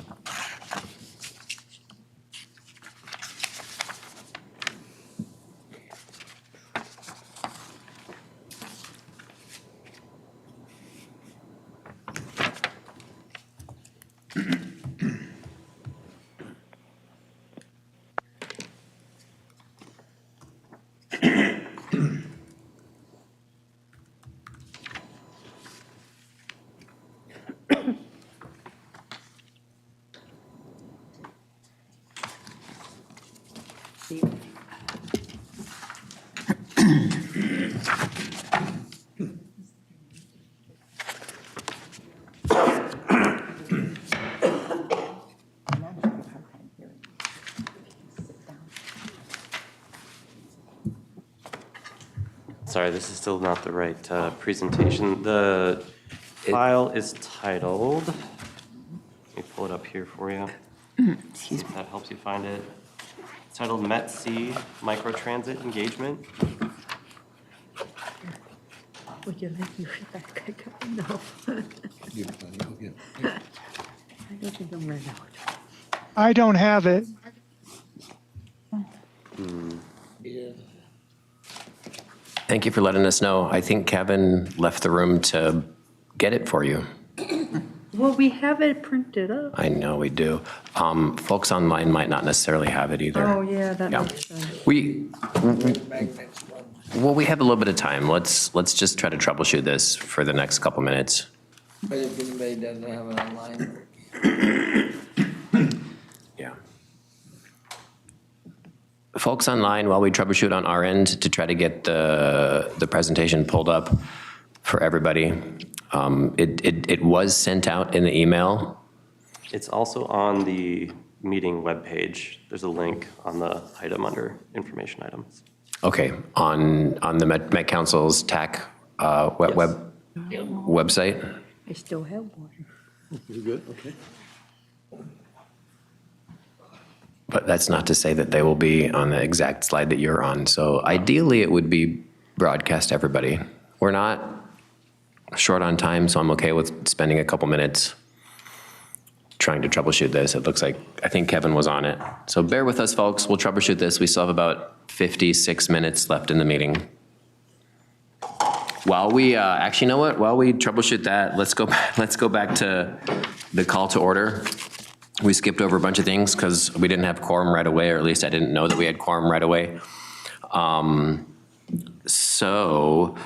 Sorry, this is still not the right presentation. The file is titled, let me pull it up here for you. Excuse me. If that helps you find it. It's titled MET-C Microtransit Engagement. Would you like me back? No. I don't think I'm ready out. I don't have it. Yeah. Thank you for letting us know. I think Kevin left the room to get it for you. Well, we have it printed up. I know we do. Folks online might not necessarily have it either. Oh, yeah, that makes sense. We have a little bit of time. Let's just try to troubleshoot this for the next couple minutes. But if anybody doesn't have it online. Yeah. Folks online, while we troubleshoot on our end to try to get the presentation pulled up for everybody, it was sent out in the email. It's also on the meeting webpage. There's a link on the item under information items. Okay, on the Met Council's TAC website. I still have one. You're good, okay. But that's not to say that they will be on the exact slide that you're on. So ideally, it would be broadcast to everybody. We're not short on time, so I'm okay with spending a couple minutes trying to troubleshoot this. It looks like, I think Kevin was on it. So bear with us, folks. We'll troubleshoot this. We still have about 56 minutes left in the meeting. While we, actually, you know what? While we troubleshoot that, let's go back to the call to order. We skipped over a bunch of things because we didn't have quorum right away, or at least I didn't know that we had quorum right away. So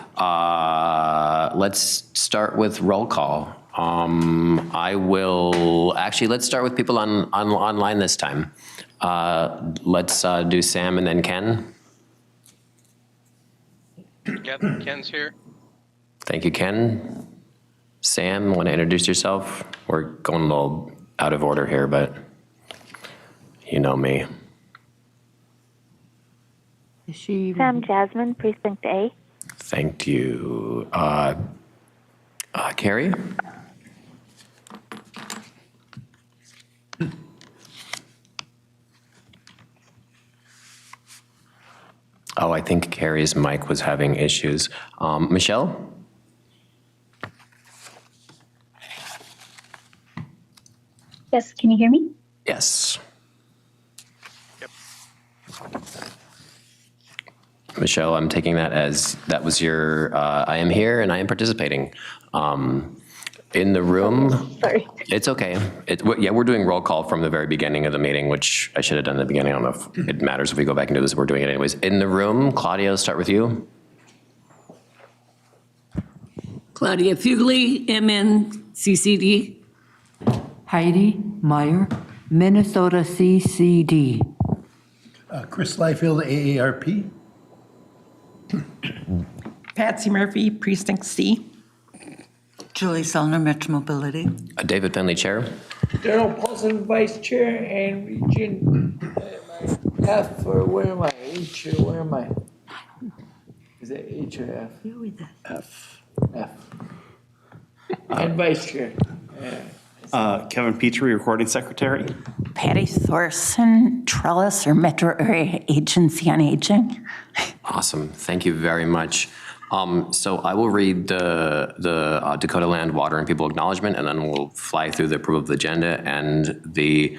let's start with roll call. Let's start with people online this time. Let's do Sam and then Ken. Ken's here. Thank you, Ken. Sam, want to introduce yourself? We're going a little out of order here, but you know me. Is she? Sam Jasmine, Precinct A. Thank you. Carrie? Oh, I think Carrie's mic was having issues. Michelle? Yes, can you hear me? Yes. Michelle, I'm taking that as that was your, I am here and I am participating. In the room. Sorry. It's okay. Yeah, we're doing roll call from the very beginning of the meeting, which I should have done at the beginning. I don't know if it matters if we go back and do this. We're doing it anyways. In the room, Claudia, let's start with you. Claudia Fugly, MNCCD. Heidi Meyer, Minnesota CCD. Chris Liefeld, AARP. Patsy Murphy, Precinct C. Julie Sellner, Metro Mobility. David Finley, Chair. Darrell Paulsen, Vice Chair, and Region F, or where am I? H, or where am I? Is it H or F? F. And Vice Chair. Kevin Petrie, Recording Secretary. Patty Thorson, Trellis or Metro Area Agency on Aging. Awesome. Thank you very much. So I will read the Dakota Land, Water, and People Acknowledgement, and then we'll fly through the approval of the agenda and the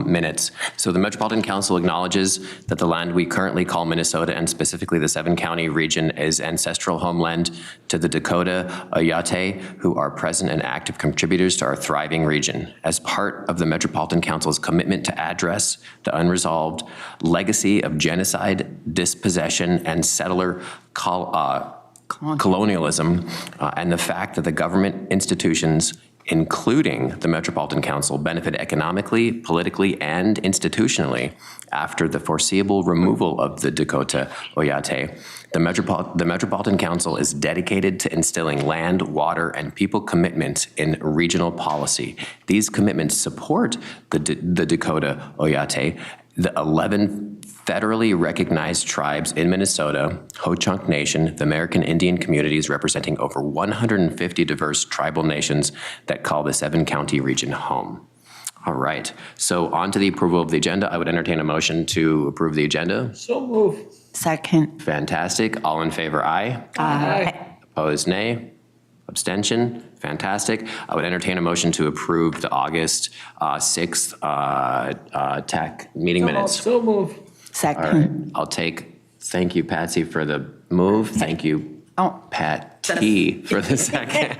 minutes. So the Metropolitan Council acknowledges that the land we currently call Minnesota, and specifically the 7-county region, is ancestral homeland to the Dakota Oyate, who are present and active contributors to our thriving region. As part of the Metropolitan Council's commitment to address the unresolved legacy of genocide, dispossession, and settler colonialism, and the fact that the government institutions, including the Metropolitan Council, benefit economically, politically, and institutionally after the foreseeable removal of the Dakota Oyate. The Metropolitan Council is dedicated to instilling land, water, and people commitments in regional policy. These commitments support the Dakota Oyate, the 11 federally recognized tribes in Minnesota, Ho-Chunk Nation, the American Indian communities representing over 150 diverse tribal nations that call the 7-county region home. All right, so on to the approval of the agenda. I would entertain a motion to approve the agenda. So move. Second. Fantastic. All in favor, aye. Aye. Opposed, nay. Abstention? Fantastic. I would entertain a motion to approve the August 6th TAC meeting minutes. So move. Second. All right, I'll take, thank you, Patsy, for the move. Thank you, Pat T, for the second.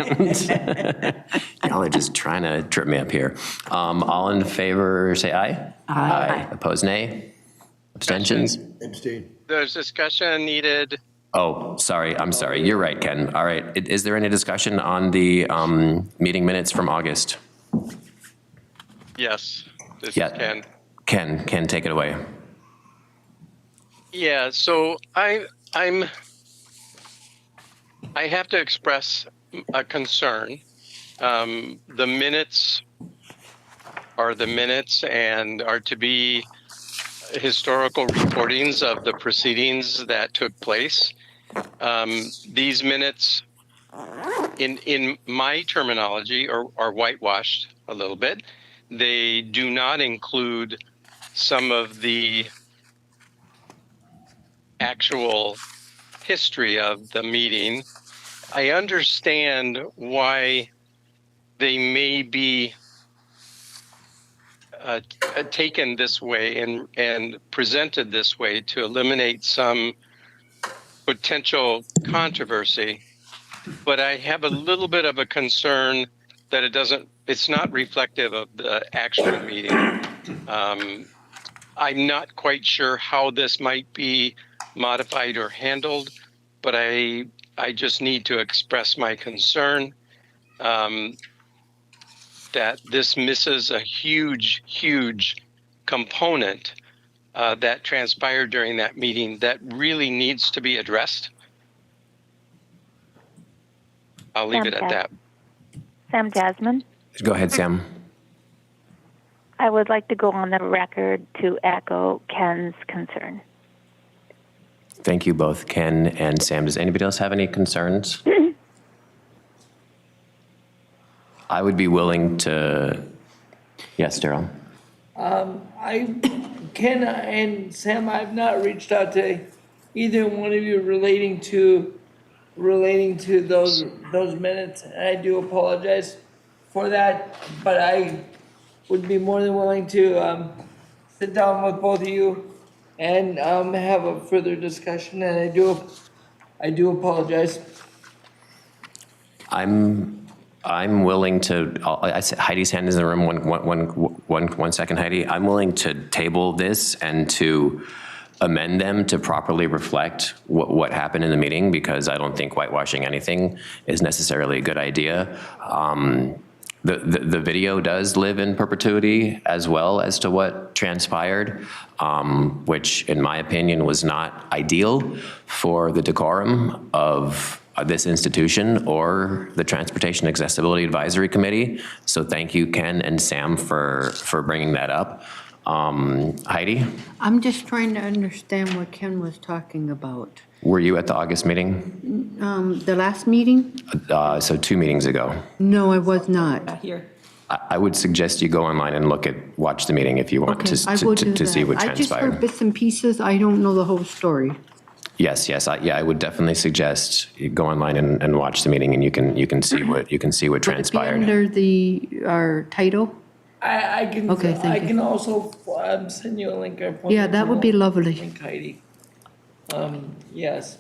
Y'all are just trying to trip me up here. All in favor, say aye. Aye. Opposed, nay. Abstentions? Abstain. There's discussion needed. Oh, sorry, I'm sorry. You're right, Ken. All right, is there any discussion on the meeting minutes from August? Yes, this is Ken. Ken, take it away. Yeah, so I have to express a concern. The minutes are the minutes and are to be historical recordings of the proceedings that took place. These minutes, in my terminology, are whitewashed a little bit. They do not include some of the actual history of the meeting. I understand why they may be taken this way and presented this way to eliminate some potential controversy, but I have a little bit of a concern that it's not reflective of the actual meeting. I'm not quite sure how this might be modified or handled, but I just need to express my concern that this misses a huge component that transpired during that meeting that really needs to be addressed. I'll leave it at that. Sam Jasmine. Go ahead, Sam. I would like to go on the record to echo Ken's concern. Thank you both, Ken and Sam. Does anybody else have any concerns? I would be willing to, yes, Darrell. Ken and Sam, I've not reached out to either one of you relating to those minutes, and I do apologize for that, but I would be more than willing to sit down with both of you and have a further discussion, and I do apologize. I'm willing to, Heidi's hand is in the room, one second, Heidi. I'm willing to table this and to amend them to properly reflect what happened in the meeting, because I don't think whitewashing anything is necessarily a good idea. The video does live in perpetuity as well as to what transpired, which in my opinion was not ideal for the decorum of this institution or the Transportation Accessibility Advisory Committee. So thank you, Ken and Sam, for bringing that up. Heidi, I'm just trying to understand what Ken was talking about. were you at the August meeting? The last meeting? So 2 meetings ago. No, I was not. Here. I would suggest you go online and watch the meeting if you want Okay, I will do to see that. what I just heard transpired. bits and pieces. I don't know the whole story. Yes, I would definitely suggest you go online and watch the meeting, and you can see what transpired. Under our title? I can, Okay, thank I you. can also send you a link. Yeah, that would be lovely. Link, Heidi. Yes.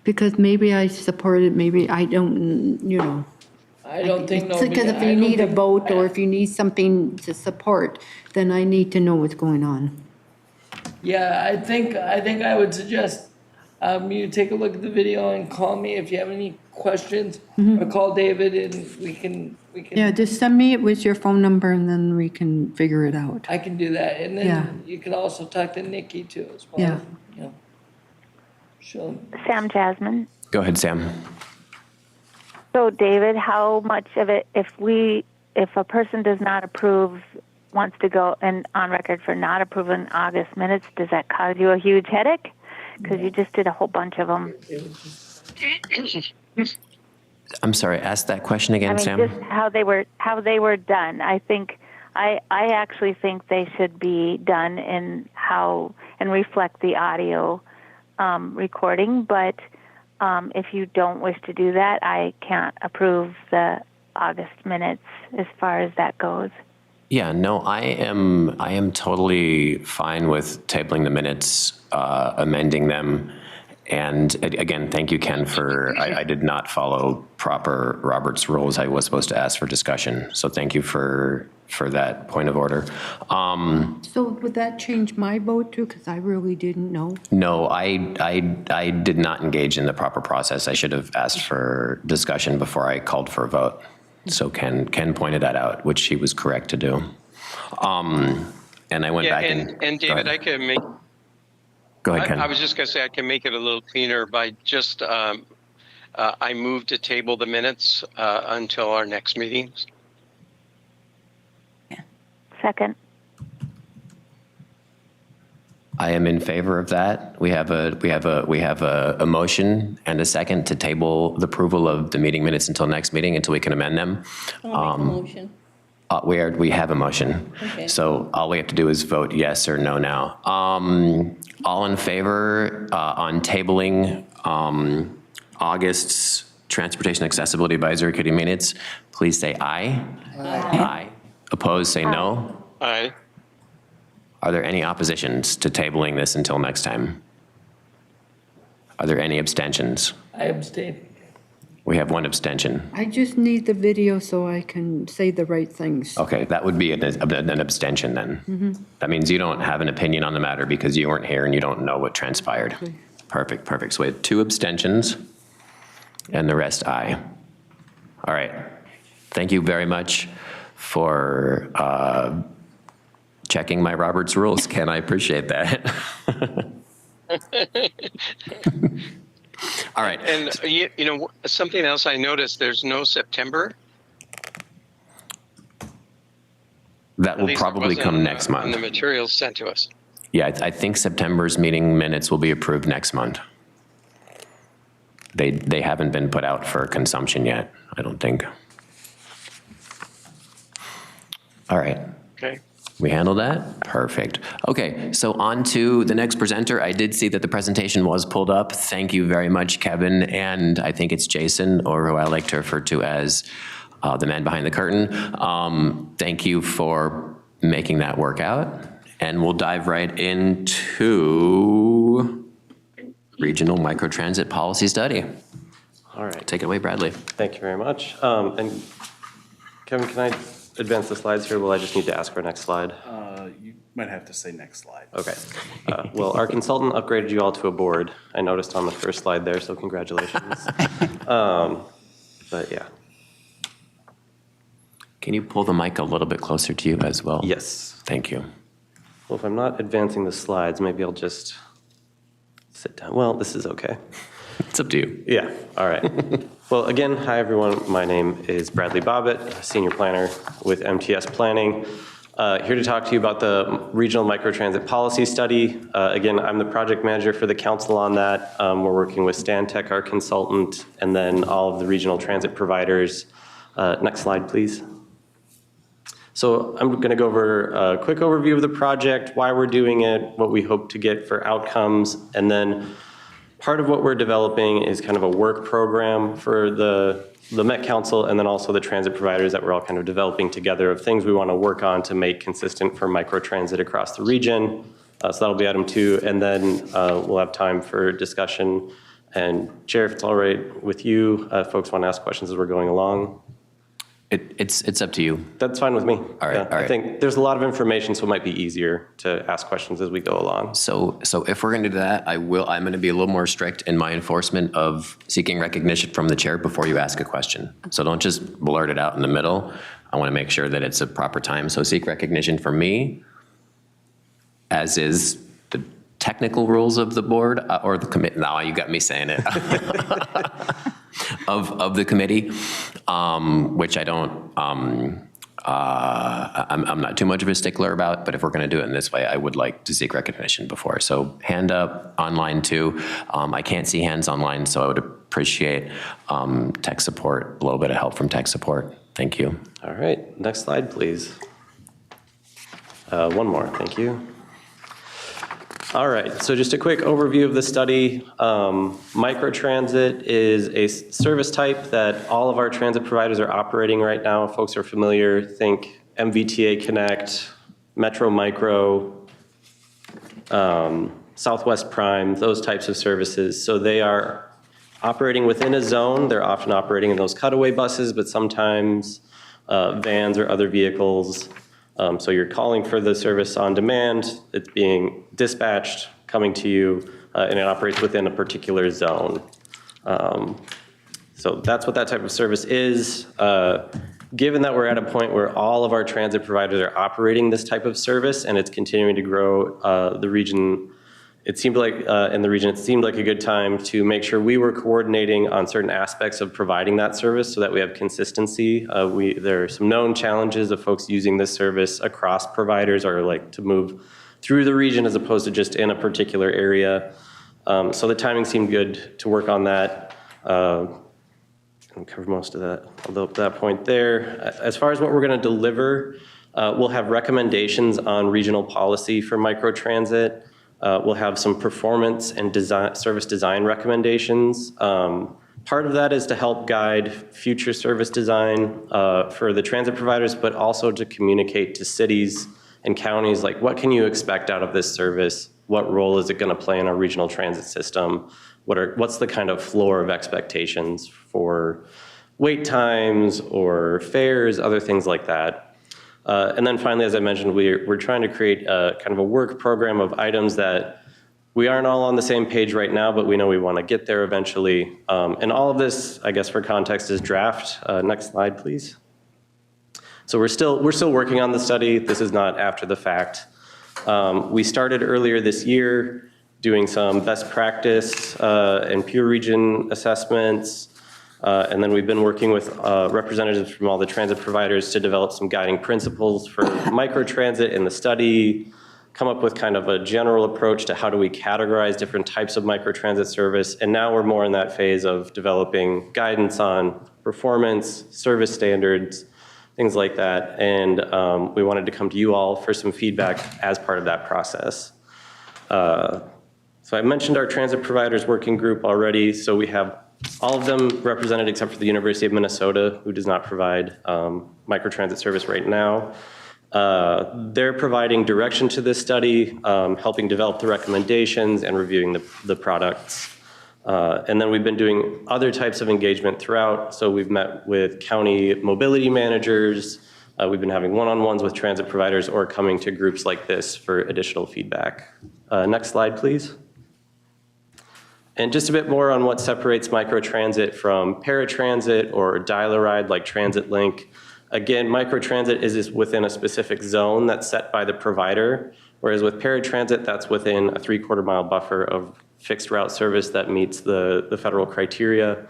Because maybe I support it, maybe I don't, you know. I don't think Because nobody- if I you don't need a think- vote or if you need something to support, then I need to know what's going on. Yeah, I think I would suggest you take a look at the video and call me if you have any questions, or call David and we can. Yeah, just send me it with your phone number and then we can figure it out. I can do that, and Yeah. then you can also talk to Nikki too as well. Yeah. You know. She'll. Sam Jasmine. Go ahead, Sam. So David, how much of it, if a person does not approve, wants to go and on record for not approving August minutes, does that cause you a huge headache? Because you just did a whole bunch of them. I'm sorry, ask that question again, Sam. Just how they were done. I actually think they should be done and reflect the audio recording. But if you don't wish to do that, I can't approve the August minutes as far as that goes. Yeah, no, I am totally fine with tabling the minutes, amending them. And again, thank you, Ken, I did not follow proper Robert's rules. I was supposed to ask for discussion. So thank you for that point of order. So would that change my vote too? Because I really didn't know. No, I did not engage in the proper process. I should have asked for discussion before I called for a vote. So Ken pointed that out, which he was correct to do. And I went back and David, I can make. Go ahead, Ken. I was just going to say I can make it a little cleaner by just I move to table the minutes until our next meetings. Second. I am in favor of that. We have a motion and a second to table the approval of the meeting minutes until next meeting, until we can amend them. I'll make a motion. We have a motion. Okay. So all we have to do is vote yes or no now. All in favor on tabling August's Transportation Accessibility Advisory Committee minutes, please say aye. Aye. Opposed, say no. Aye. Are there any oppositions to tabling this until next time? Are there any abstentions? I abstain. We have one abstention. I just need the video so I can say the right things. Okay, that would be an abstention then. That means you don't have an opinion on the matter because you weren't here and you don't know what transpired. Okay. Perfect. So we have 2 abstentions and the rest aye. All right. Thank you very much for checking my Robert's rules, Ken. I appreciate that. All right. And you know something else I noticed, there's no September. That At will least it probably wasn't, come next on month. the materials sent to us. Yeah, I think September's meeting minutes will be approved next month. They haven't been put out for consumption yet, I don't think. All right. Okay. We handled that? Perfect. Okay, so on to the next presenter. I did see that the presentation was pulled up. Thank you very much, Kevin, and I think it's Jason, or who I like to refer to as the man behind the curtain. Thank you for making that work out. And we'll dive right into Regional Microtransit Policy Study. All right. Take it away, Bradley. Thank you very much. And Kevin, can I advance the slides here? Will I just need to ask for next slide? Might have to say next slide. Okay. Well, our consultant upgraded you all to a board. I noticed on the first slide there, so congratulations. But yeah. Can you pull the mic a little bit closer to you as well? Yes. Thank you. Well, if I'm not advancing the slides, maybe I'll just sit down. Well, this is okay. It's up to you. Yeah, all right. Well, again, hi everyone. My name is Bradley Bobbitt, Senior Planner with MTS Planning. Here to talk to you about the Regional Microtransit Policy Study. Again, I'm the project manager for the council on that. We're working with Stantec, our consultant, and then all of the regional transit providers. Next slide, please. So I'm going to go over a quick overview of the project, why we're doing it, what we hope to get for outcomes, and then part of what we're developing is kind of a work program for the Met Council and then also the transit providers that we're all kind of developing together of things we want to work on to make consistent for microtransit across the region. So that'll be item 2, and then we'll have time for discussion. And Chair, if it's all right with you, folks want to ask questions as we're going along. It's up to you. That's fine with me. All right, all right. I think there's a lot of information, so it might be easier to ask questions as we go along. So if we're going to do that, I'm going to be a little more strict in my enforcement of seeking recognition from the chair before you ask a question. So don't just blurt it out in the middle. I want to make sure that it's a proper time. So seek recognition from me, as is the technical rules of the board or the committee. Now you got me saying it. of the committee, which I don't, I'm not too much of a stickler about, but if we're going to do it in this way, I would like to seek recognition before. So hand up online too. I can't see hands online, so I would appreciate tech support, a little bit of help from tech support. Thank you. All right, next slide, please. One more, thank you. All right, so just a quick overview of the study. Microtransit is a service type that all of our transit providers are operating right now. If folks are familiar, think MVTA Connect, Metro Micro, Southwest Prime, those types of services. So they are operating within a zone. They're often operating in those cutaway buses, but sometimes vans or other vehicles. So you're calling for the service on demand, it's being dispatched, coming to you, and it operates within a particular zone. So that's what that type of service is. Given that we're at a point where all of our transit providers are operating this type of service and it's continuing to grow, the region, it seemed like, in the region, it seemed like a good time to make sure we were coordinating on certain aspects of providing that service so that we have consistency. There are some known challenges of folks using this service across providers or like to move through the region as opposed to just in a particular area. So the timing seemed good to work on that. I'll cover most of that, although at that point there. As far as what we're going to deliver, we'll have recommendations on regional policy for microtransit. We'll have some performance and service design recommendations. Part of that is to help guide future service design for the transit providers, but also to communicate to cities and counties, like what can you expect out of this service? What role is it going to play in our regional transit system? What's the kind of floor of expectations for wait times or fares, other things like that. And then finally, as I mentioned, we're trying to create a kind of a work program of items that we aren't all on the same page right now, but we know we want to get there eventually. And all of this, I guess for context, is draft. Next slide, please. So we're still working on the study. This is not after the fact. We started earlier this year doing some best practice and peer region assessments. And then we've been working with representatives from all the transit providers to develop some guiding principles for microtransit in the study, come up with kind of a general approach to how do we categorize different types of microtransit service. And now we're more in that phase of developing guidance on performance, service standards, things like that. And we wanted to come to you all for some feedback as part of that process. So I mentioned our transit providers working group already. So we have all of them represented except for the University of Minnesota, who does not provide microtransit service right now. They're providing direction to this study, helping develop the recommendations and reviewing the products. And then we've been doing other types of engagement throughout. So we've met with county mobility managers, We've been having one-on-ones with transit providers or coming to groups like this for additional feedback. Next slide, please. And just a bit more on what separates microtransit from paratransit or dial-a-ride like Transit Link. Again, microtransit is within a specific zone that's set by the provider, whereas with paratransit, that's within a 3/4 mile buffer of fixed route service that meets the federal criteria.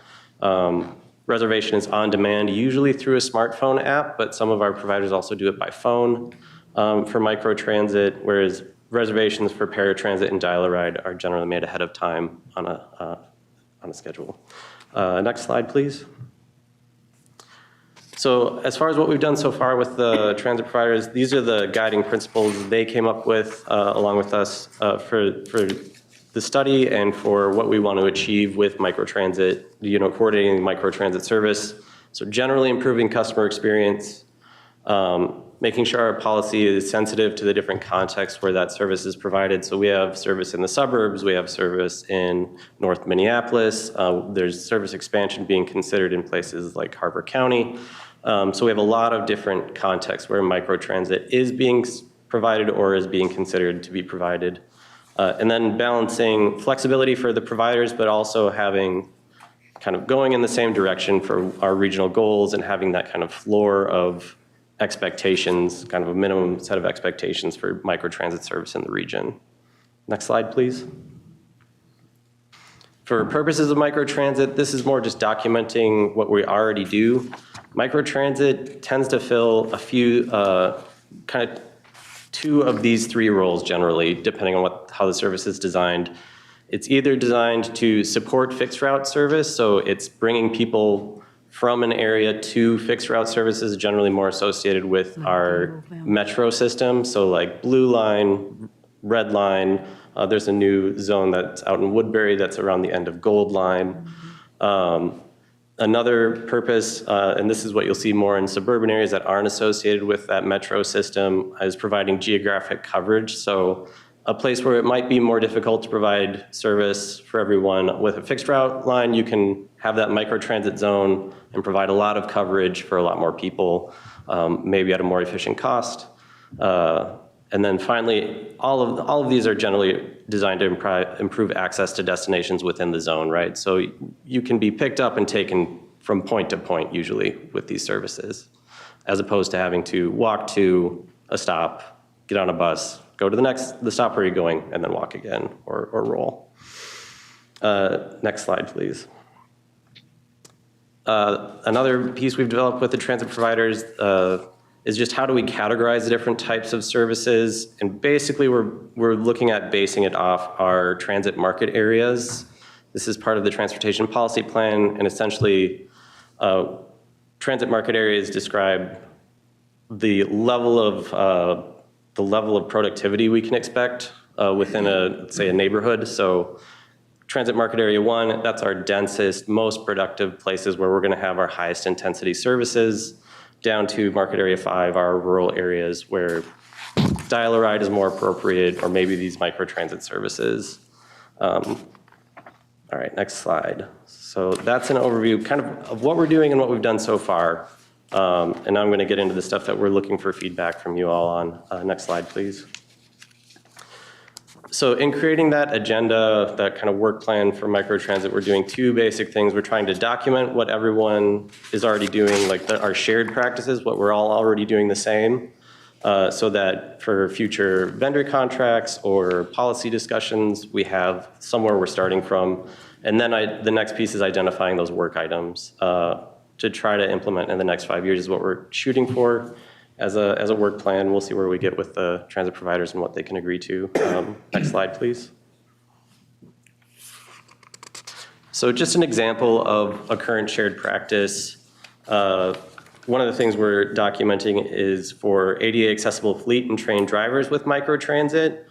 Reservation is on demand, usually through a smartphone app, but some of our providers also do it by phone for microtransit, whereas reservations for paratransit and dial-a-ride are generally made ahead of time on a schedule. Next slide, please. So as far as what we've done so far with the transit providers, these are the guiding principles they came up with along with us for the study and for what we want to achieve with microtransit, coordinating microtransit service. So generally improving customer experience, making sure our policy is sensitive to the different contexts where that service is provided. So we have service in the suburbs, we have service in North Minneapolis, there's service expansion being considered in places like Harbor County. So we have a lot of different contexts where microtransit is being provided or is being considered to be provided. And then balancing flexibility for the providers, but also having kind of going in the same direction for our regional goals and having that kind of floor of expectations, kind of a minimum set of expectations for microtransit service in the region. Next slide, please. For purposes of microtransit, this is more just documenting what we already do. Microtransit tends to fill a few, kind of two of these three roles generally, depending on how the service is designed. It's either designed to support fixed route service, so it's bringing people from an area to fixed route services, generally more associated with our metro system, so like Blue Line, Red Line. There's a new zone that's out in Woodbury that's around the end of Gold Line. Another purpose, and this is what you'll see more in suburban areas that aren't associated with that metro system, is providing geographic coverage. So a place where it might be more difficult to provide service for everyone with a fixed route line, you can have that microtransit zone and provide a lot of coverage for a lot more people, maybe at a more efficient cost. And then finally, all of these are generally designed to improve access to destinations within the zone, right? So you can be picked up and taken from point to point usually with these services, as opposed to having to walk to a stop, get on a bus, go to the stop where you're going, and then walk again or roll. Next slide, please. Another piece we've developed with the transit providers is just how do we categorize the different types of services? And basically we're looking at basing it off our transit market areas. This is part of the transportation policy plan, and essentially transit market areas describe the level of productivity we can expect within let's say a neighborhood. So transit market area 1, that's our densest, most productive places where we're gonna have our highest intensity services, down to market area 5, our rural areas where dial-a-ride is more appropriate, or maybe these microtransit services. All right, next slide. So that's an overview kind of what we're doing and what we've done so far. And now I'm gonna get into the stuff that we're looking for feedback from you all on. Next slide, please. So in creating that agenda, that kind of work plan for microtransit, we're doing two basic things. We're trying to document what everyone is already doing, like our shared practices, what we're all already doing the same, so that for future vendor contracts or policy discussions, we have somewhere we're starting from. And then the next piece is identifying those work items to try to implement in the next 5 years is what we're shooting for. As a work plan, we'll see where we get with the transit providers and what they can agree to. Next slide, please. So just an example of a current shared practice. One of the things we're documenting is for ADA accessible fleet and trained drivers with microtransit.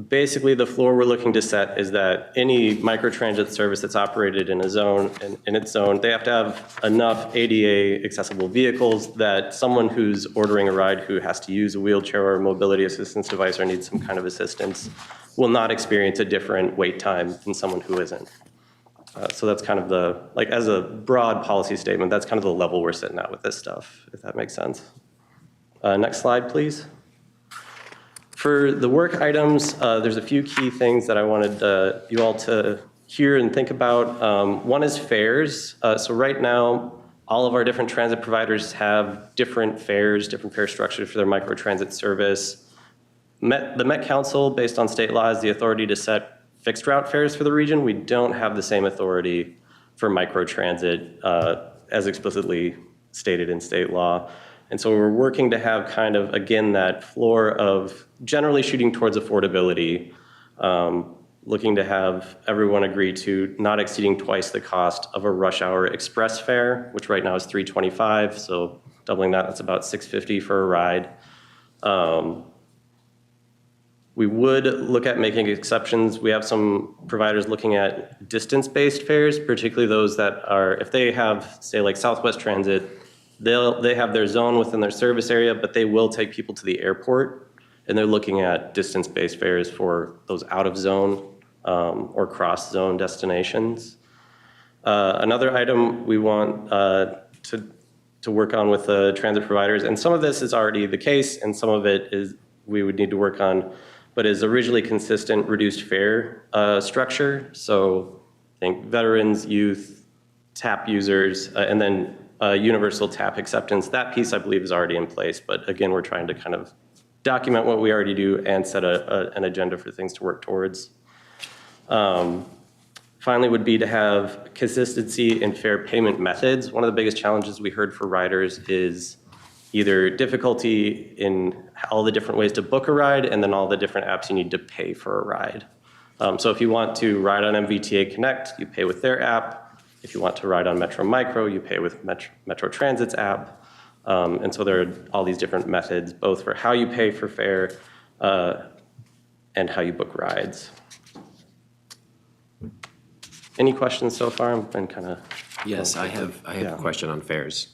Basically, the floor we're looking to set is that any microtransit service that's operated in a zone, in its zone, they have to have enough ADA accessible vehicles that someone who's ordering a ride who has to use a wheelchair or a mobility assistance device or needs some kind of assistance will not experience a different wait time than someone who isn't. So that's kind of as a broad policy statement, that's kind of the level we're sitting at with this stuff, if that makes sense. Next slide, please. For the work items, there's a few key things that I wanted you all to hear and think about. One is fares. So right now, all of our different transit providers have different fares, different fare structures for their microtransit service. The Met Council, based on state law, has the authority to set fixed route fares for the region. We don't have the same authority for microtransit as explicitly stated in state law. And so we're working to have kind of, again, that floor of generally shooting towards affordability, looking to have everyone agree to not exceeding twice the cost of a rush hour express fare, which right now is $325. So doubling that, that's about $650 for a ride. We would look at making exceptions. We have some providers looking at distance-based fares, particularly those that are, if they have, say, like Southwest Transit, they have their zone within their service area, but they will take people to the airport, and they're looking at distance-based fares for those out-of-zone or cross-zone destinations. Another item we want to work on with the transit providers, and some of this is already the case, and some of it is we would need to work on, but is originally consistent reduced fare structure. So I think veterans, youth, TAP users, and then universal TAP acceptance. That piece I believe is already in place, but again, we're trying to kind of document what we already do and set an agenda for things to work towards. Finally would be to have consistency in fare payment methods. One of the biggest challenges we heard for riders is either difficulty in all the different ways to book a ride and then all the different apps you need to pay for a ride. So if you want to ride on MVTA Connect, you pay with their app. If you want to ride on Metro Micro, you pay with Metrotransit's app. And so there are all these different methods, both for how you pay for fare and how you book rides. Any questions so far? I've been kind of... Yes, I have a question on fares.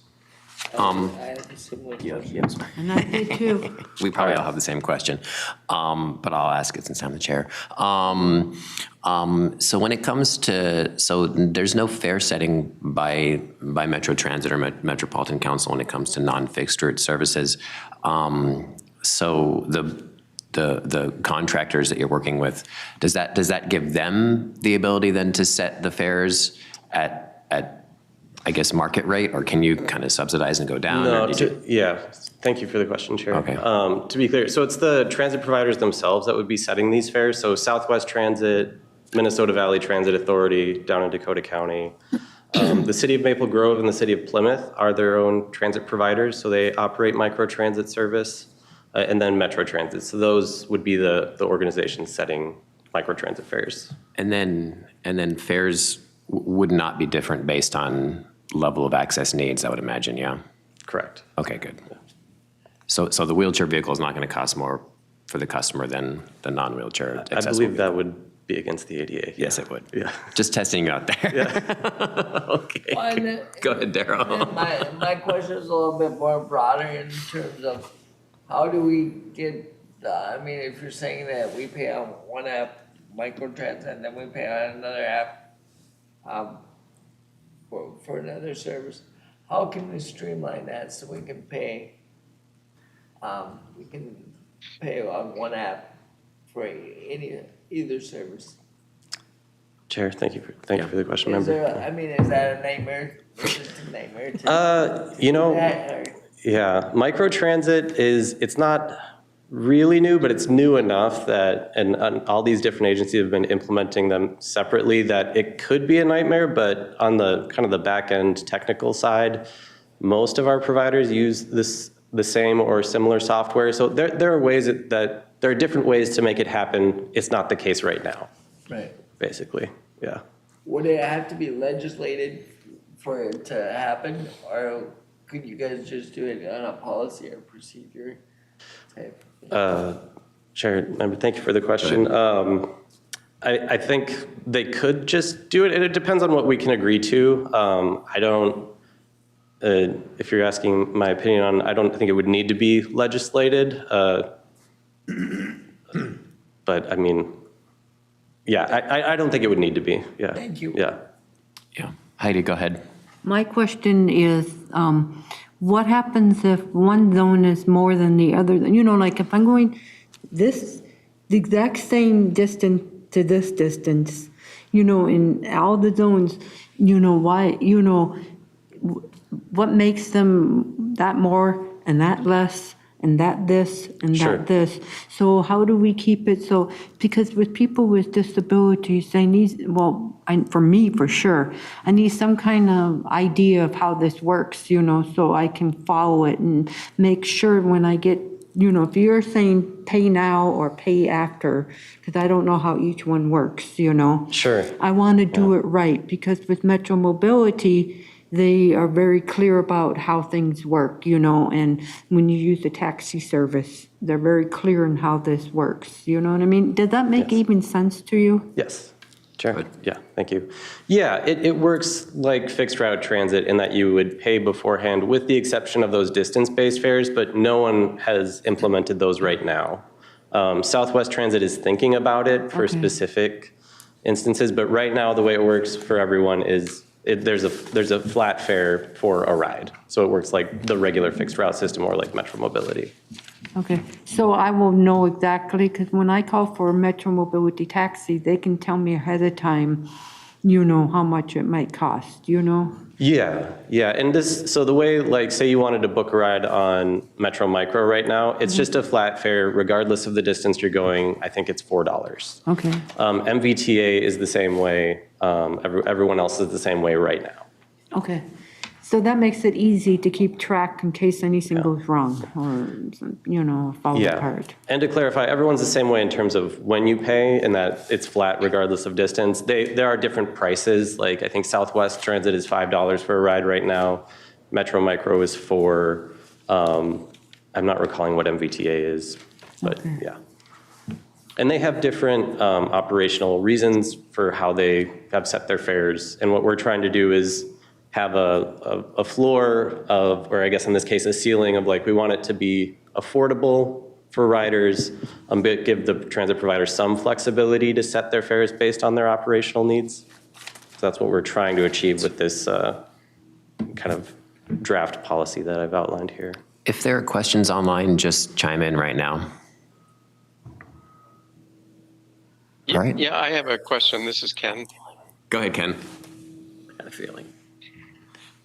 I have a similar question. And I did too. We probably all have the same question, but I'll ask it since I'm the chair. So when it comes to, so there's no fare setting by Metrotransит or Metropolitan Council when it comes to non-fixed route services. So the contractors that you're working with, does that give them the ability then to set the fares at I guess market rate, or can you kind of subsidize and go down? No, yeah. Thank you for the question, Chair. Okay. To be clear, so it's the transit providers themselves that would be setting these fares. So Southwest Transit, Minnesota Valley Transit Authority down in Dakota County. The city of Maple Grove and the city of Plymouth are their own transit providers, so they operate microtransit service, and then Metrotransit. So those would be the organizations setting microtransit fares. And then fares would not be different based on level of access needs, I would imagine, yeah? Correct. Okay, good. So the wheelchair vehicle is not going to cost more for the customer than the non-wheelchair accessible I believe vehicle. that would be against the ADA. Yes, it would. Yeah. Just testing you out there. Yeah. Okay. Go ahead, Darrell. My question is a little bit more broader in terms of how do we get, I mean, if you're saying that we pay on one app, Microtransit, and then we pay on another app for another service, how can we streamline that so we can pay on one app for either service? Chair, thank you for the question, Is member. there, I mean, is that a nightmare? Is it a nightmare to You know, do that, or- yeah, microtransit it's not really new, but it's new enough that, and all these different agencies have been implementing them separately, that it could be a nightmare, but on the kind of the back end technical side, most of our providers use the same or similar software. So there are ways that there are different ways to make it happen. It's not the case right now. Right. Basically, yeah. Would it have to be legislated for it to happen, or could you guys just do it on a policy or procedure type? Chair, member, thank you for the question. I think they could just do it, and it depends on what we can agree to. I don't, if you're asking my opinion on, I don't think it would need to be legislated. But I mean, yeah, I don't think it would need to be, yeah. Thank you. Yeah. Yeah. Heidi, go ahead. My question is, what happens if one zone is more than the other? You know, like if I'm going the exact same distance to this distance, you know, in all the zones, you know, why, you know, what makes them that more and that less and that this and Sure. that this? So how do we keep it so, because with people with disabilities, they need, well, for me, for sure, I need some kind of idea of how this works, you know, so I can follow it and make sure when I get, you know, if you're saying pay now or pay after, because I don't know how each one works, you know. Sure. I want to do it right, because with Metro Mobility, they are very clear about how things work, you know, and when you use the taxi service, they're very clear in how this works, you know what I mean? Does that make even sense to you? Yes. Sure. Yeah, thank you. Yeah, it works like fixed route transit in that you would pay beforehand with the exception of those distance-based fares, but no one has implemented those right now. Southwest Transit is thinking about it for specific instances, but right now the way it works for everyone is there's a flat fare for a ride. So it works like the regular fixed route system or like Metro Mobility. Okay, so I will know exactly, because when I call for a Metro Mobility taxi, they can tell me ahead of time, you know, how much it might cost, you know? Yeah, and so the way, like, say you wanted to book a ride on Metro Micro right now, it's just a flat fare regardless of the distance you're going. I think it's $4. Okay, MVTA is the same way. Everyone else is the same way right now. okay. So that makes it easy to keep track in case anything goes wrong or, you know, fall apart. And to clarify, everyone's the same way in terms of when you pay and that it's flat regardless of distance. There are different prices. Like I think Southwest Transit is $5 for a ride right now. Metro Micro is $4. I'm not recalling what MVTA is, but yeah. And they have different operational reasons for how they have set their fares. And what we're trying to do is have a floor of, or I guess in this case, a ceiling of like, we want it to be affordable for riders, but give the transit provider some flexibility to set their fares based on their operational needs. So that's what we're trying to achieve with this kind of draft policy that I've outlined here. If there are questions online, just chime in right now. All right. Yeah, I have a question. This is Ken. Go ahead, Ken. I had a feeling.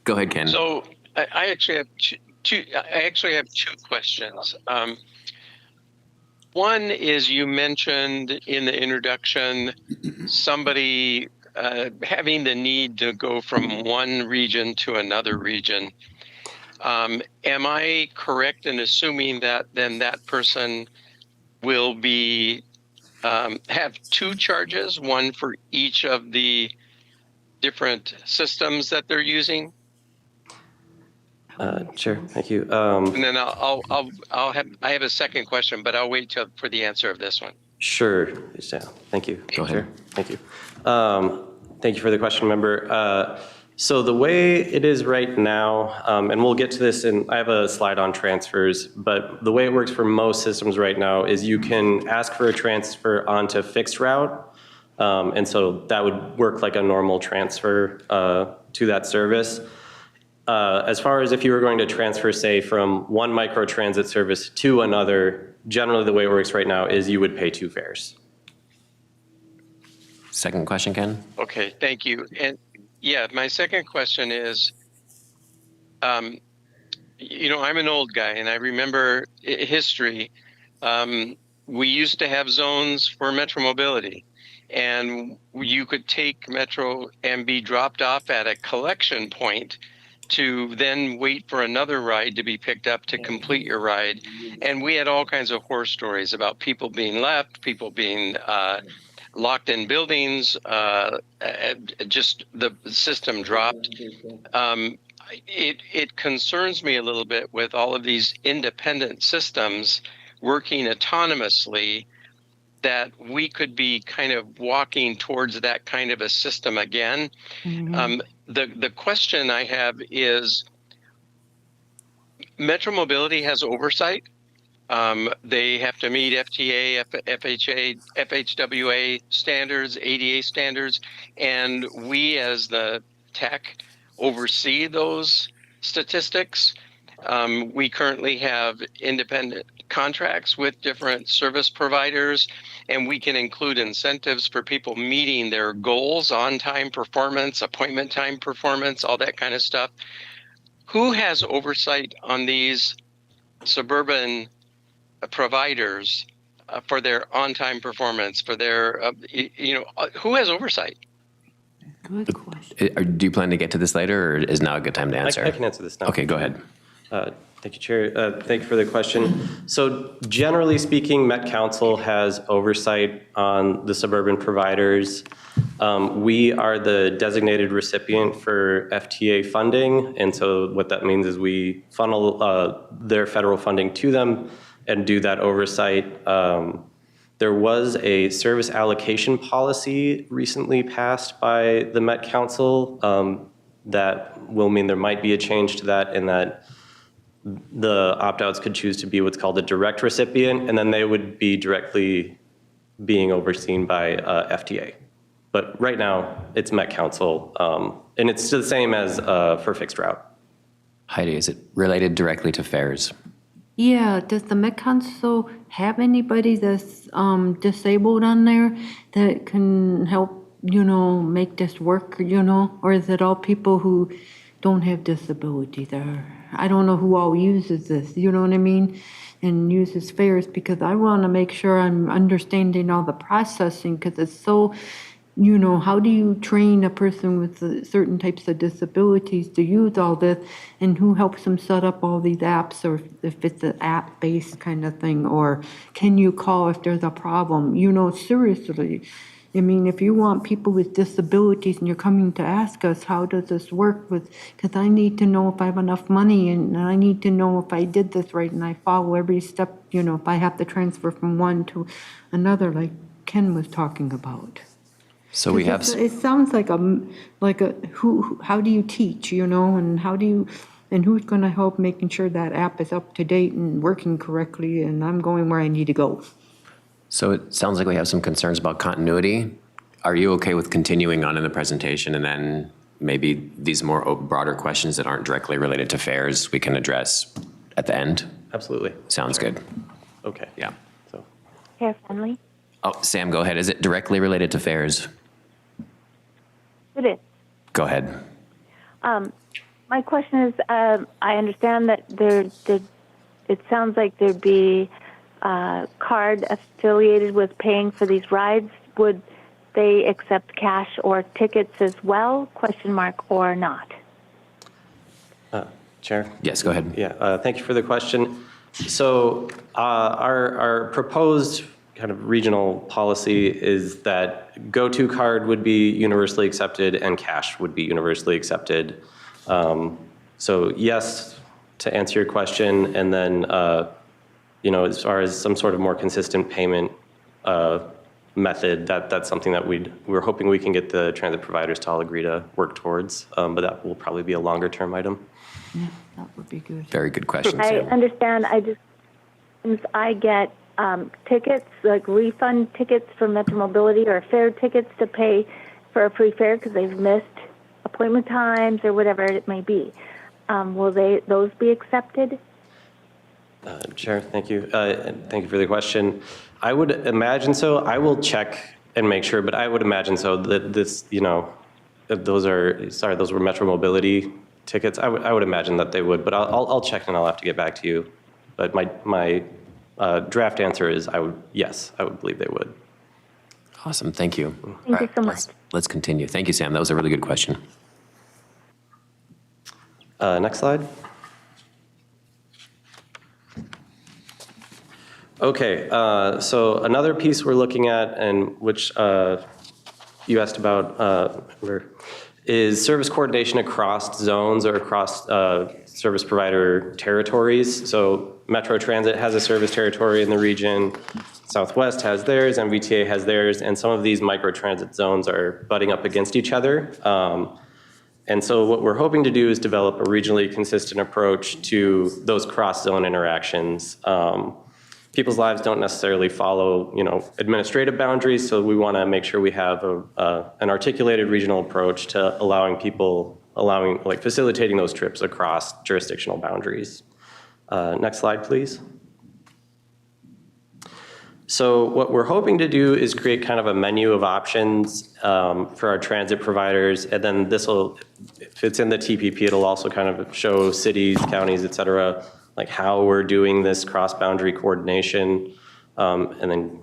Go ahead, Ken. So I actually have two questions. One is you mentioned in the introduction somebody having the need to go from one region to another region. Am I correct in assuming that then that person will be have two charges, one for each of the different systems that they're using? Sure, thank you. And then I have a second question, but I'll wait for the answer of this one. Sure, yeah, thank you. Go ahead. Sure. Thank you. Thank you for the question, member. So the way it is right now, and we'll get to this, and I have a slide on transfers, but the way it works for most systems right now is you can ask for a transfer onto fixed route, and so that would work like a normal transfer to that service. As far as if you were going to transfer, say, from one microtransit service to another, generally the way it works right now is you would pay two fares. Second question, Ken? Okay, thank you. And yeah, my second question is, you know, I'm an old guy and I remember history. We used to have zones for Metro Mobility, and you could take Metro and be dropped off at a collection point to then wait for another ride to be picked up to complete your ride. And we had all kinds of horror stories about people being left, people being locked in buildings, just the system dropped. It concerns me a little bit with all of these independent systems working autonomously, that we could be kind of walking towards that kind of a system again. Mm-hmm. The question I have is, Metro Mobility has oversight. They have to meet FTA, FHA, FHWA standards, ADA standards, and we as the tech oversee those statistics. We currently have independent contracts with different service providers, and we can include incentives for people meeting their goals, on-time performance, appointment time performance, all that kind of stuff. Who has oversight on these suburban providers for their on-time performance, for their, who has oversight? Good question. Do you plan to get to this later, or is now a good time to answer? I can answer this now. Okay, go ahead. Thank you, Chair. Thank you for the question. So generally speaking, Met Council has oversight on the suburban providers. We are the designated recipient for FTA funding, and so what that means is we funnel their federal funding to them and do that oversight. There was a service allocation policy recently passed by the Met Council that will mean there might be a change to that, in that the opt-outs could choose to be what's called a direct recipient, and then they would be directly being overseen by FTA. But right now, it's Met Council, and it's the same as for fixed route. Heidi, is it related directly to fares? Yeah, does the Met Council have anybody that's disabled on there that can help, make this work, or is it all people who don't have disability there? I don't know who all uses this, you know what I mean? And uses fares, because I want to make sure I'm understanding all the processing, because it's so, how do you train a person with certain types of disabilities to use all this, and who helps them set up all these apps, or if it's an app-based kind of thing, or can you call if there's a problem? Seriously. I mean, if you want people with disabilities and you're coming to ask us, how does this work with, because I need to know if I have enough money, and I need to know if I did this right and I follow every step, if I have to transfer from one to another, like Ken was talking about. So we have. It sounds like how do you teach, and how do you, and who's going to help making sure that app is up to date and working correctly, and I'm going where I need to go. So it sounds like we have some concerns about continuity. Are you okay with continuing on in the presentation, and then maybe these more broader questions that aren't directly related to fares we can address at the end? Absolutely. Sounds good. Okay. Yeah. Chair Finley? Oh, Sam, go ahead. Is it directly related to fares? It is. Go ahead. My question is, I understand that it sounds like there'd be a card affiliated with paying for these rides. Would they accept cash or tickets as well, or not? Chair? Yes, go ahead. Yeah, thank you for the question. So our proposed kind of regional policy is that go-to card would be universally accepted and cash would be universally accepted. So yes, to answer your question, and then as far as some sort of more consistent payment method, that's something that we're hoping we can get the transit providers to all agree to work towards, but that will probably be a longer term item. Yeah, that would be good. Very good question, I Sam. understand. I get tickets, like refund tickets for Metromobility or fare tickets to pay for a free fare because they've missed appointment times or whatever it may be. Will those be accepted? Chair, thank you. Thank you for the question. I would imagine so. I will check and make sure, but I would imagine so that this, those were Metromobility tickets. I would imagine that they would, but I'll check and I'll have to get back to you. But my draft answer is yes, I would believe they would. Awesome, thank you. Thank you so much. Let's continue. Thank you, Sam. That was a really good question. Next slide. Okay, so another piece we're looking at, and which you asked about, is service coordination across zones or across service provider territories. So Microtransit has a service territory in the region, Southwest has theirs, MBTA has theirs, and some of these microtransit zones are butting up against each other. And so what we're hoping to do is develop a regionally consistent approach to those cross-zone interactions. People's lives don't necessarily follow, administrative boundaries, so we want to make sure we have an articulated regional approach to facilitating those trips across jurisdictional boundaries. Next slide, please. So what we're hoping to do is create kind of a menu of options for our transit providers, and then this will, if it's in the TPP, it'll also kind of show cities, counties, et cetera, like how we're doing this cross-boundary coordination, and then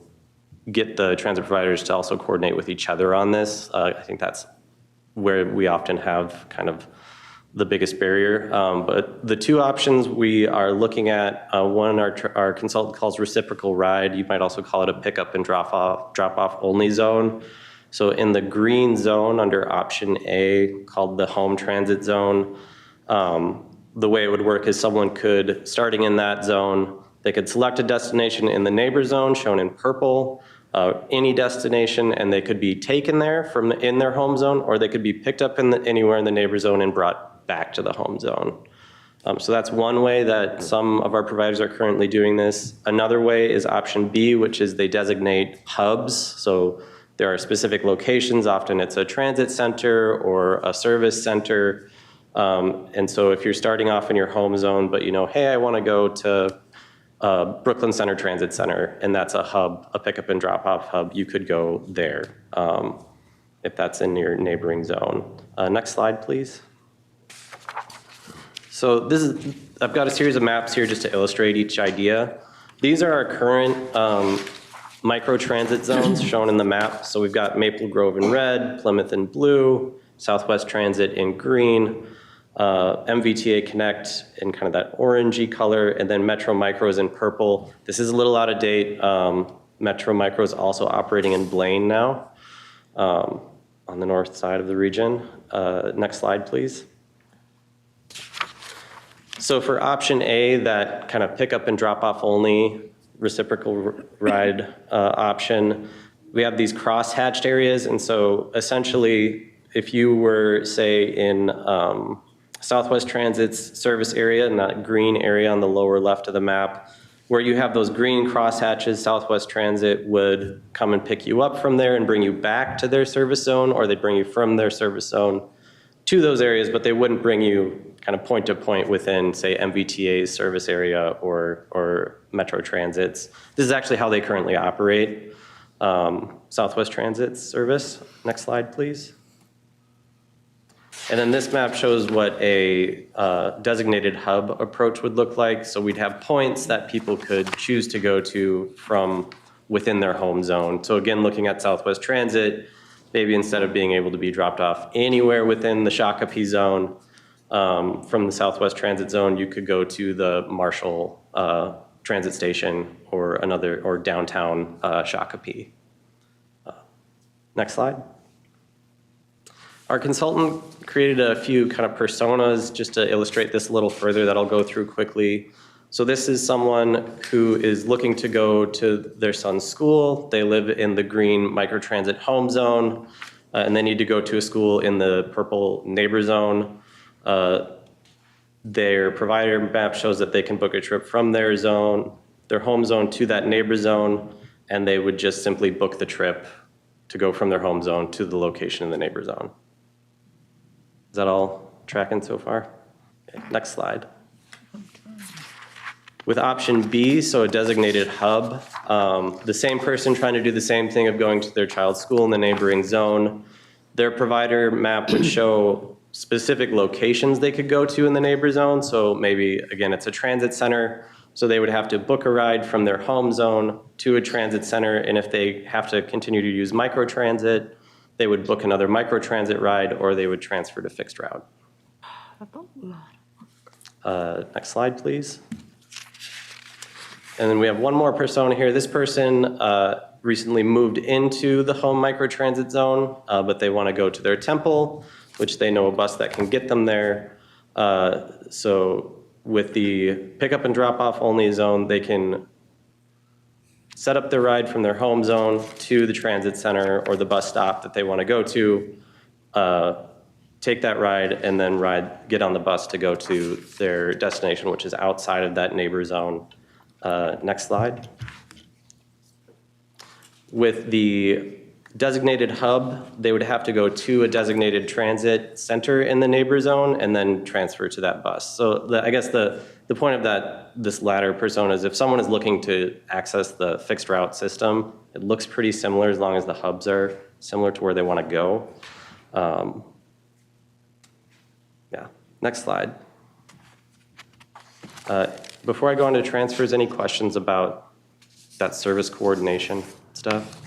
get the transit providers to also coordinate with each other on this. I think that's where we often have kind of the biggest barrier. But the two options we are looking at, one our consultant calls reciprocal ride. You might also call it a pickup and drop off only zone. So in the green zone under option A, called the home transit zone, the way it would work is someone could, starting in that zone, they could select a destination in the neighbor zone shown in purple, any destination, and they could be taken there from in their home zone, or they could be picked up anywhere in the neighbor zone and brought back to the home zone. So that's one way that some of our providers are currently doing this. Another way is option B, which is they designate hubs. So there are specific locations, often it's a transit center or a service center. And so if you're starting off in your home zone, but you know, hey, I want to go to Brooklyn Center Transit Center, and that's a hub, a pickup and drop off hub, you could go there if that's in your neighboring zone. Next slide, please. So this is, I've got a series of maps here just to illustrate each idea. These are our current microtransit zones shown in the map. So we've got Maple Grove in red, Plymouth in blue, Southwest Transit in green, MVTA Connect in kind of that orangey color, and then Metro Micros in purple. This is a little out of date. Metro Micro is also operating in Blaine now on the north side of the region. Next slide, please. So for option A, that kind of pick up and drop off only reciprocal ride option, we have these cross-hatched areas. And so essentially, if you were, say, in Southwest Transit's service area, in that green area on the lower left of the map, where you have those green crosshatches, Southwest Transit would come and pick you up from there and bring you back to their service zone, or they'd bring you from their service zone to those areas, but they wouldn't bring you kind of point to point within, say, MVTA's service area or Metro Transit's. This is actually how they currently operate Southwest Transit's service. Next slide, please. And then this map shows what a designated hub approach would look like. So we'd have points that people could choose to go to from within their home zone. So again, looking at Southwest Transit, maybe instead of being able to be dropped off anywhere within the Shakopee zone, from the Southwest Transit zone, you could go to the Marshall Transit Station or downtown Shakopee. Next slide. Our consultant created a few kind of personas just to illustrate this a little further that I'll go through quickly. So this is someone who is looking to go to their son's school. They live in the green microtransit home zone, and they need to go to a school in the purple neighbor zone. Their provider map shows that they can book a trip from their zone, their home zone, to that neighbor zone, and they would just simply book the trip to go from their home zone to the location in the neighbor zone. Is that all tracking so far? Okay, next slide. With option B, so a designated hub, the same person trying to do the same thing of going to their child's school in the neighboring zone, their provider map would show specific locations they could go to in the neighbor zone. So maybe, again, it's a transit center, so they would have to book a ride from their home zone to a transit center, and if they have to continue to use microtransit, they would book another microtransit ride, or they would transfer to fixed route. Next slide, please. And then we have one more persona here. This person recently moved into the home microtransit zone, but they want to go to their temple, which they know a bus that can get them there. So with the pickup and drop off only zone, they can set up their ride from their home zone to the transit center or the bus stop that they want to go to, take that ride, and then get on the bus to go to their destination, which is outside of that neighbor zone. Next slide. With the designated hub, they would have to go to a designated transit center in the neighbor zone and then transfer to that bus. So I guess the the point of this latter persona is if someone is looking to access the fixed route system, it looks pretty similar as long as the hubs are similar to where they want to go. Yeah, next slide. Before I go into transfers, any questions about that service coordination stuff?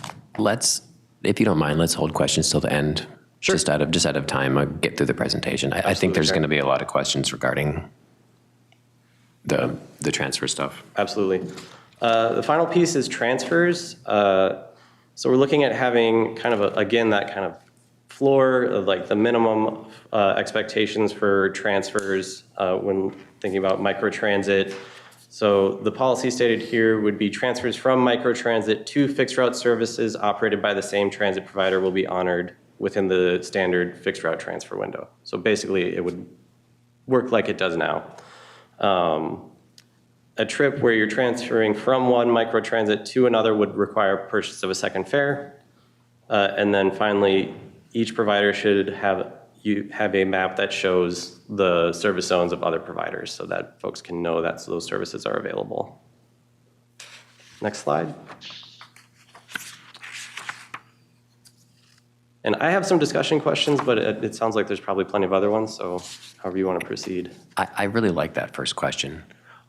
If you don't mind, let's hold questions till the end. Sure. Just out of time, I'll get through the presentation. I think there's going to be a lot of questions regarding the transfer stuff. Absolutely. The final piece is transfers. So we're looking at having kind of, again, that kind of floor of like the minimum expectations for transfers when thinking about microtransit. So the policy stated here would be transfers from microtransit to fixed route services operated by the same transit provider will be honored within the standard fixed route transfer window. So basically it would work like it does now. A trip where you're transferring from one microtransit to another would require purchase of a second fare. And then finally, each provider should have a map that shows the service zones of other providers so that folks can know that those services are available. Next slide. And I have some discussion questions, but it sounds like there's probably plenty of other ones, so however you want to proceed. I really like that first question,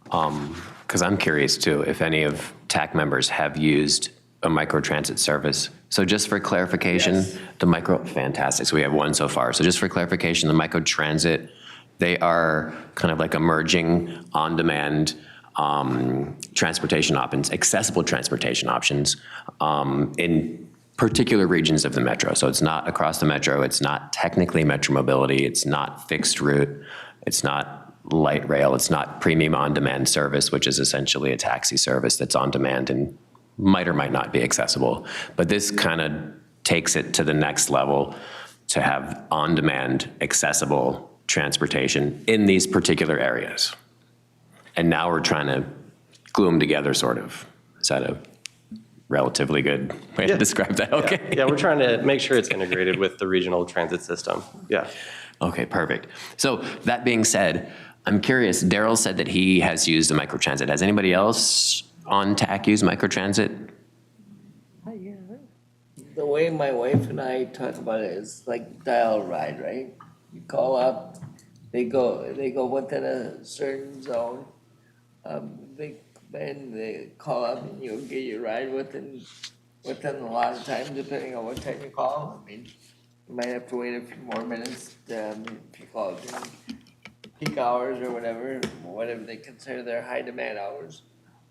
because I'm curious too if any of TAC members have used a microtransit service. So just for clarification, yes. Fantastic, so we have one so far. So just for clarification, the microtransit, they are kind of like emerging on-demand transportation options, accessible transportation options in particular regions of the metro. So it's not across the metro, it's not technically Metro Mobility, it's not fixed route, it's not light rail, it's not premium on-demand service, which is essentially a taxi service that's on demand and might or might not be accessible. But this kind of takes it to the next level to have on-demand accessible transportation in these particular areas. And now we're trying to glue them together, sort of. Is that a relatively good way to describe that? Okay. Yeah, we're trying to make sure it's integrated with the regional transit system. Yeah. Okay, perfect. So that being said, I'm curious, Darrell said that he has used a microtransit. Has anybody else on TAC used microtransit? The way my wife and I talk about it is like dial ride, right? You call up, they go within a certain zone. They call up and you'll get your ride within a lot of time, depending on what time you call. I mean, you might have to wait a few more minutes if you call it during peak hours or whatever they consider their high demand hours.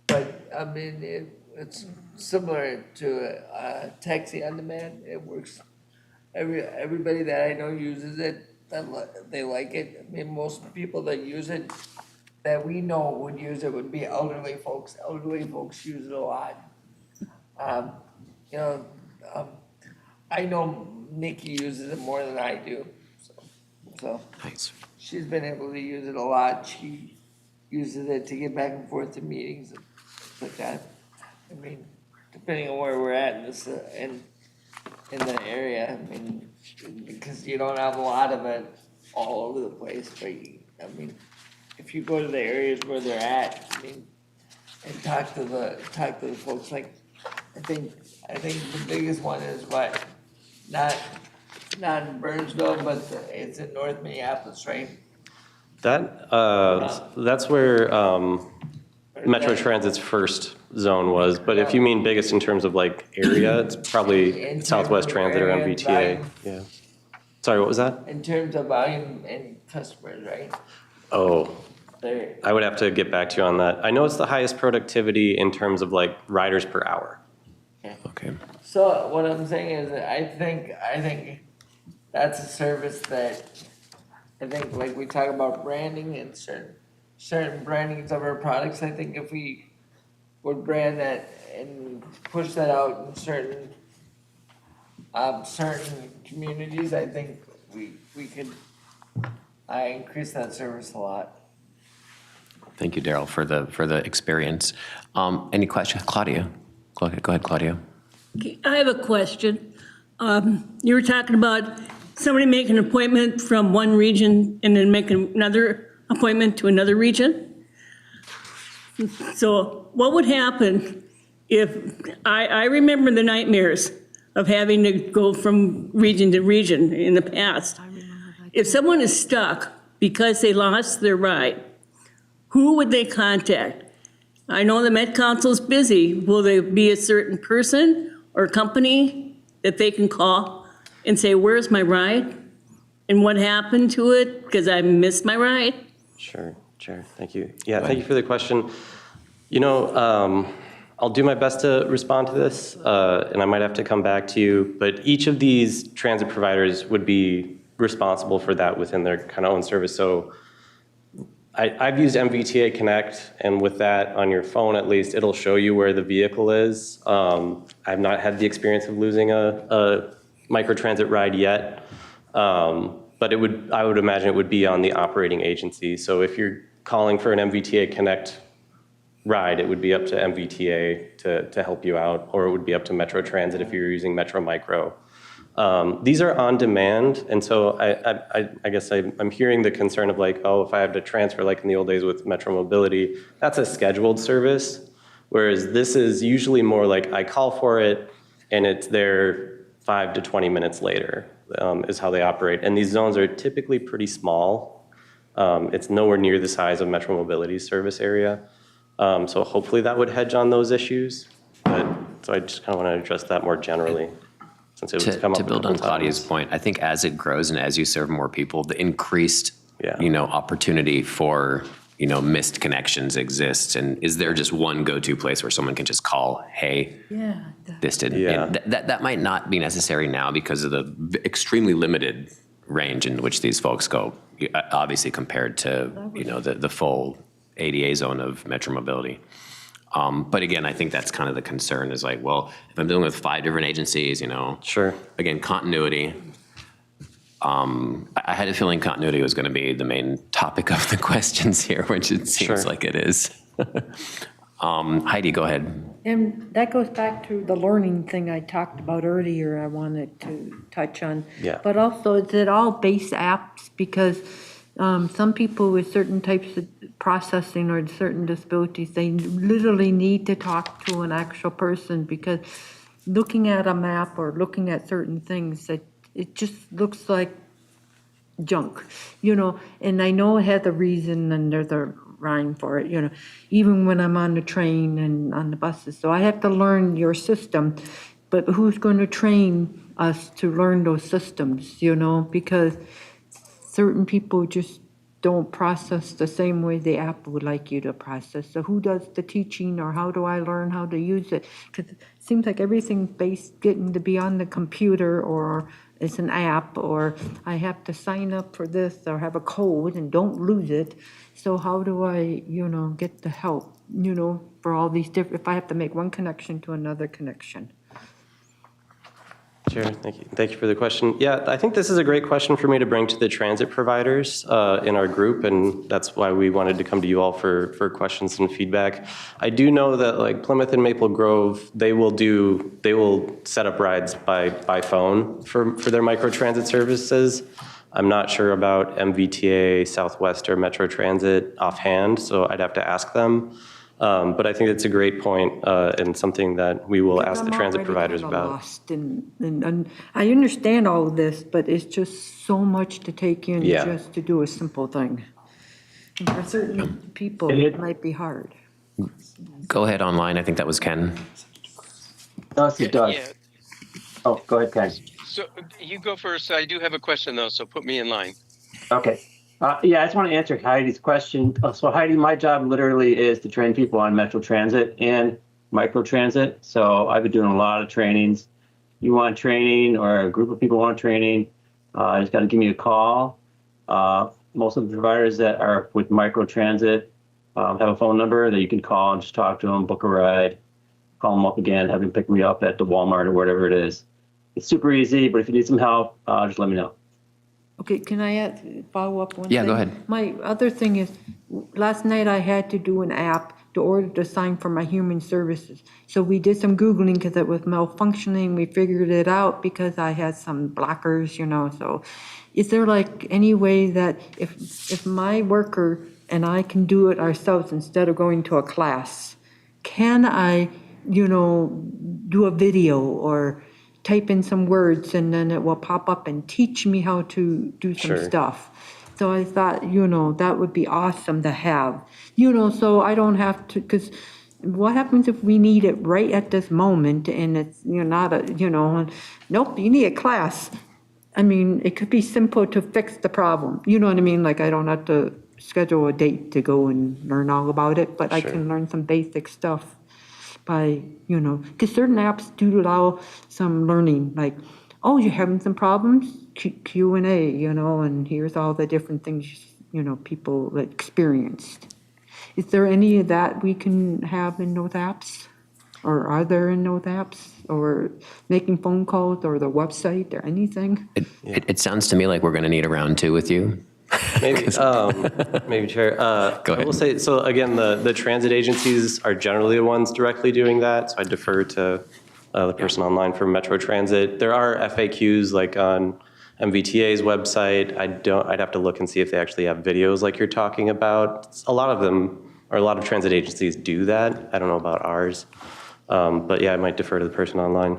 But I mean, it's similar to a taxi on demand. It works. Everybody that I know uses it. They like it. I mean, most people that use it, that we know would use it, would be elderly folks. Elderly folks use it a lot. I know Nikki uses it more than I do. So nice. She's been able to use it a lot. She uses it to get back and forth to meetings and stuff like that. I mean, depending on where we're at in this in the area, I mean, because you don't have a lot of it all over the place. But I mean, if you go to the areas where they're at, I mean, and talk to the folks, like I think the biggest one is what, not in Burnsville, but it's in North Minneapolis, right? That's where Metro Transit's first zone was, but if you mean biggest in terms of like area, it's probably Southwest Transit around VTA. Yeah. Sorry, what was that? In terms of volume and customers, right? Oh, I would have to get back to you on that. I know it's the highest productivity in terms of like riders per hour. Okay. So what I'm saying is that I think that's a service that I think, like we talk about branding and certain brandings of our products. I think if we would brand that and push that out in certain communities, I think we could increase that service a lot. Thank you, Darrell, for the experience. Any questions? Claudia? Go ahead, Claudia. Okay, I have a question. You were talking about somebody making an appointment from one region and then making another appointment to another region. So what would happen if, I remember the nightmares of having to go from region to region in the past. If someone is stuck because they lost their ride, who would they contact? I know the Met Council's busy. Will there be a certain person or company that they can call and say, where's my ride? And what happened to it? Because I missed my ride? Sure, thank you. Yeah, thank you for the question. You know, I'll do my best to respond to this, and I might have to come back to you, but each of these transit providers would be responsible for that within their kind of own service. So I've used MVTA Connect, and with that on your phone at least, it'll show you where the vehicle is. I've not had the experience of losing a microtransit ride yet, but I would imagine it would be on the operating agency. So if you're calling for an MVTA Connect ride, it would be up to MVTA to help you out, or it would be up to Metrotransit if you're using Metro Micro. These are on demand, and so I guess I'm hearing the concern of like, oh, if I have to transfer like in the old days with Metro Mobility, that's a scheduled service, whereas this is usually more like I call for it and it's there 5 to 20 minutes later is how they operate. And these zones are typically pretty small. It's nowhere near the size of Metro Mobility's service area. So hopefully that would hedge on those issues. So I just kind of want to address that more generally. Since it was come up to build on Claudia's point, I think as it grows and as you serve more people, the increased, opportunity for, missed connections exists. And is there just one go-to place where someone can just call, hey, this didn't, that might not be necessary now because of the extremely limited range in which these folks go, obviously compared to, the full ADA zone of Metro Mobility. But again, I think that's kind of the concern is like, well, if I'm dealing with 5 different agencies, Sure. Again, continuity. I had a feeling continuity was going to be the main topic of the questions here, which it seems like it is. Heidi, go ahead. And that goes back to the learning thing I talked about earlier I wanted to touch on. Yeah. But also, is it all base apps? Because some people with certain types of processing or certain disabilities, they literally need to talk to an actual person because looking at a map or looking at certain things, it just looks like junk, and I know it has a reason and there's a rhyme for it, even when I'm on the train and on the buses. So I have to learn your system, but who's going to train us to learn those systems, because certain people just don't process the same way the app would like you to process. So who does the teaching, or how do I learn how to use it? Because it seems like everything's getting to be on the computer, or it's an app, or I have to sign up for this or have a code and don't lose it. So how do I, get the help, for all these different, if I have to make one connection to another connection? Sure, thank you. Thank you for the question. Yeah, I think this is a great question for me to bring to the transit providers in our group, and that's why we wanted to come to you all for questions and feedback. I do know that like Plymouth and Maple Grove, they will set up rides by phone for their microtransit services. I'm not sure about MVTA, Southwest, or Metro Transit offhand, so I'd have to ask them. But I think it's a great point and something that we will ask the transit providers about. Lost and I understand all of this, but it's just so much to take in just to do a simple thing. And for certain people, it might be hard. Go ahead online. I think that was Ken. Doug. Oh, go ahead, Ken. So you go first. I do have a question though, so put me in line. Okay. I just want to answer Heidi's question. So Heidi, my job literally is to train people on Metro Transit and Microtransit. So I've been doing a lot of trainings. You want training or a group of people want training, just got to give me a call. Most of the providers that are with Microtransit have a phone number that you can call and just talk to them, book a ride, call them up again, have them pick me up at the Walmart or whatever it is. It's super easy, but if you need some help, just let me know. Okay, can I follow up one thing? Yeah, go ahead. My other thing is, last night I had to do an app to order to sign for my human services. So we did some Googling because it was malfunctioning. We figured it out because I had some blockers, so is there like any way that if my worker and I can do it ourselves instead of going to a class, can I, do a video or type in some words and then it will pop up and teach me how to do some stuff? So I thought, that would be awesome to have, so I don't have to, because what happens if we need it right at this moment and it's, not a, nope, you need a class. I mean, it could be simple to fix the problem. You know what I mean? Like I don't have to schedule a date to go and learn all about it, but I can learn some basic stuff by, because certain apps do allow some learning, like, oh, you're having some problems? Q&A, and here's all the different things, people experienced. Is there any of that we can have in those apps? Or are there in those apps? Or making phone calls or the website or anything? It sounds to me like we're going to need a round 2 with you. Maybe, Chair. Go ahead. I will say, so again, the transit agencies are generally the ones directly doing that, so I defer to the person online from Metro Transit. There are FAQs like on MVTA's website. I'd have to look and see if they actually have videos like you're talking about. A lot of them, or a lot of transit agencies do that. I don't know about ours. But yeah, I might defer to the person online.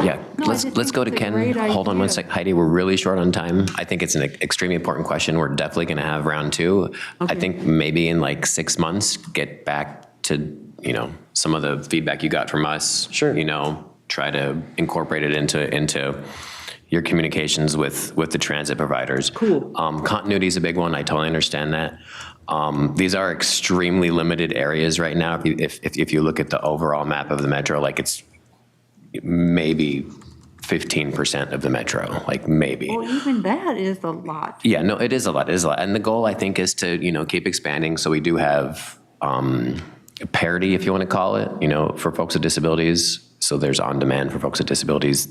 Yeah, let's go to Ken. Hold on one sec. Heidi, we're really short on time. I think it's an extremely important question. We're definitely going to have round 2. I think maybe in like 6 months, get back to, some of the feedback you got from us. Sure. Try to incorporate it into your communications with the transit providers. Cool. Continuity is a big one. I totally understand that. These are extremely limited areas right now. If you look at the overall map of the metro, like it's maybe 15% of the metro, like maybe. Well, even that is a lot. Yeah, no, it is a lot. It is a lot. And the goal, I think, is to, keep expanding. So we do have parity, if you want to call it, for folks with disabilities. So there's on demand for folks with disabilities.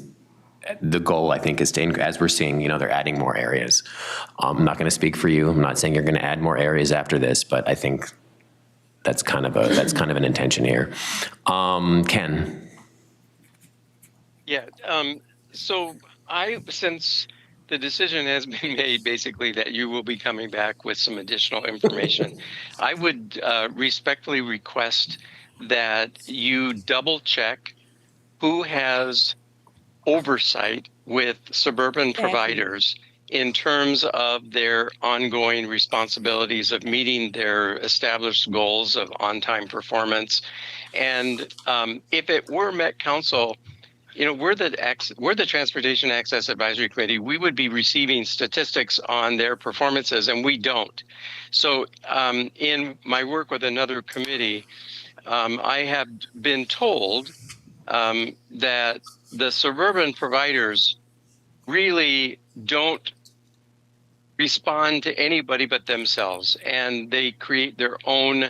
The goal, I think, is to, as we're seeing, they're adding more areas. I'm not going to speak for you. I'm not saying you're going to add more areas after this, but I think that's kind of an intention here. Ken. Yeah. So since the decision has been made, basically, that you will be coming back with some additional information, I would respectfully request that you double check who has oversight with suburban providers in terms of their ongoing responsibilities of meeting their established goals of on-time performance. And if it were Met Council, we're the Transportation Access Advisory Committee. We would be receiving statistics on their performances, and we don't. So in my work with another committee, I have been told that the suburban providers really don't respond to anybody but themselves, and they create their own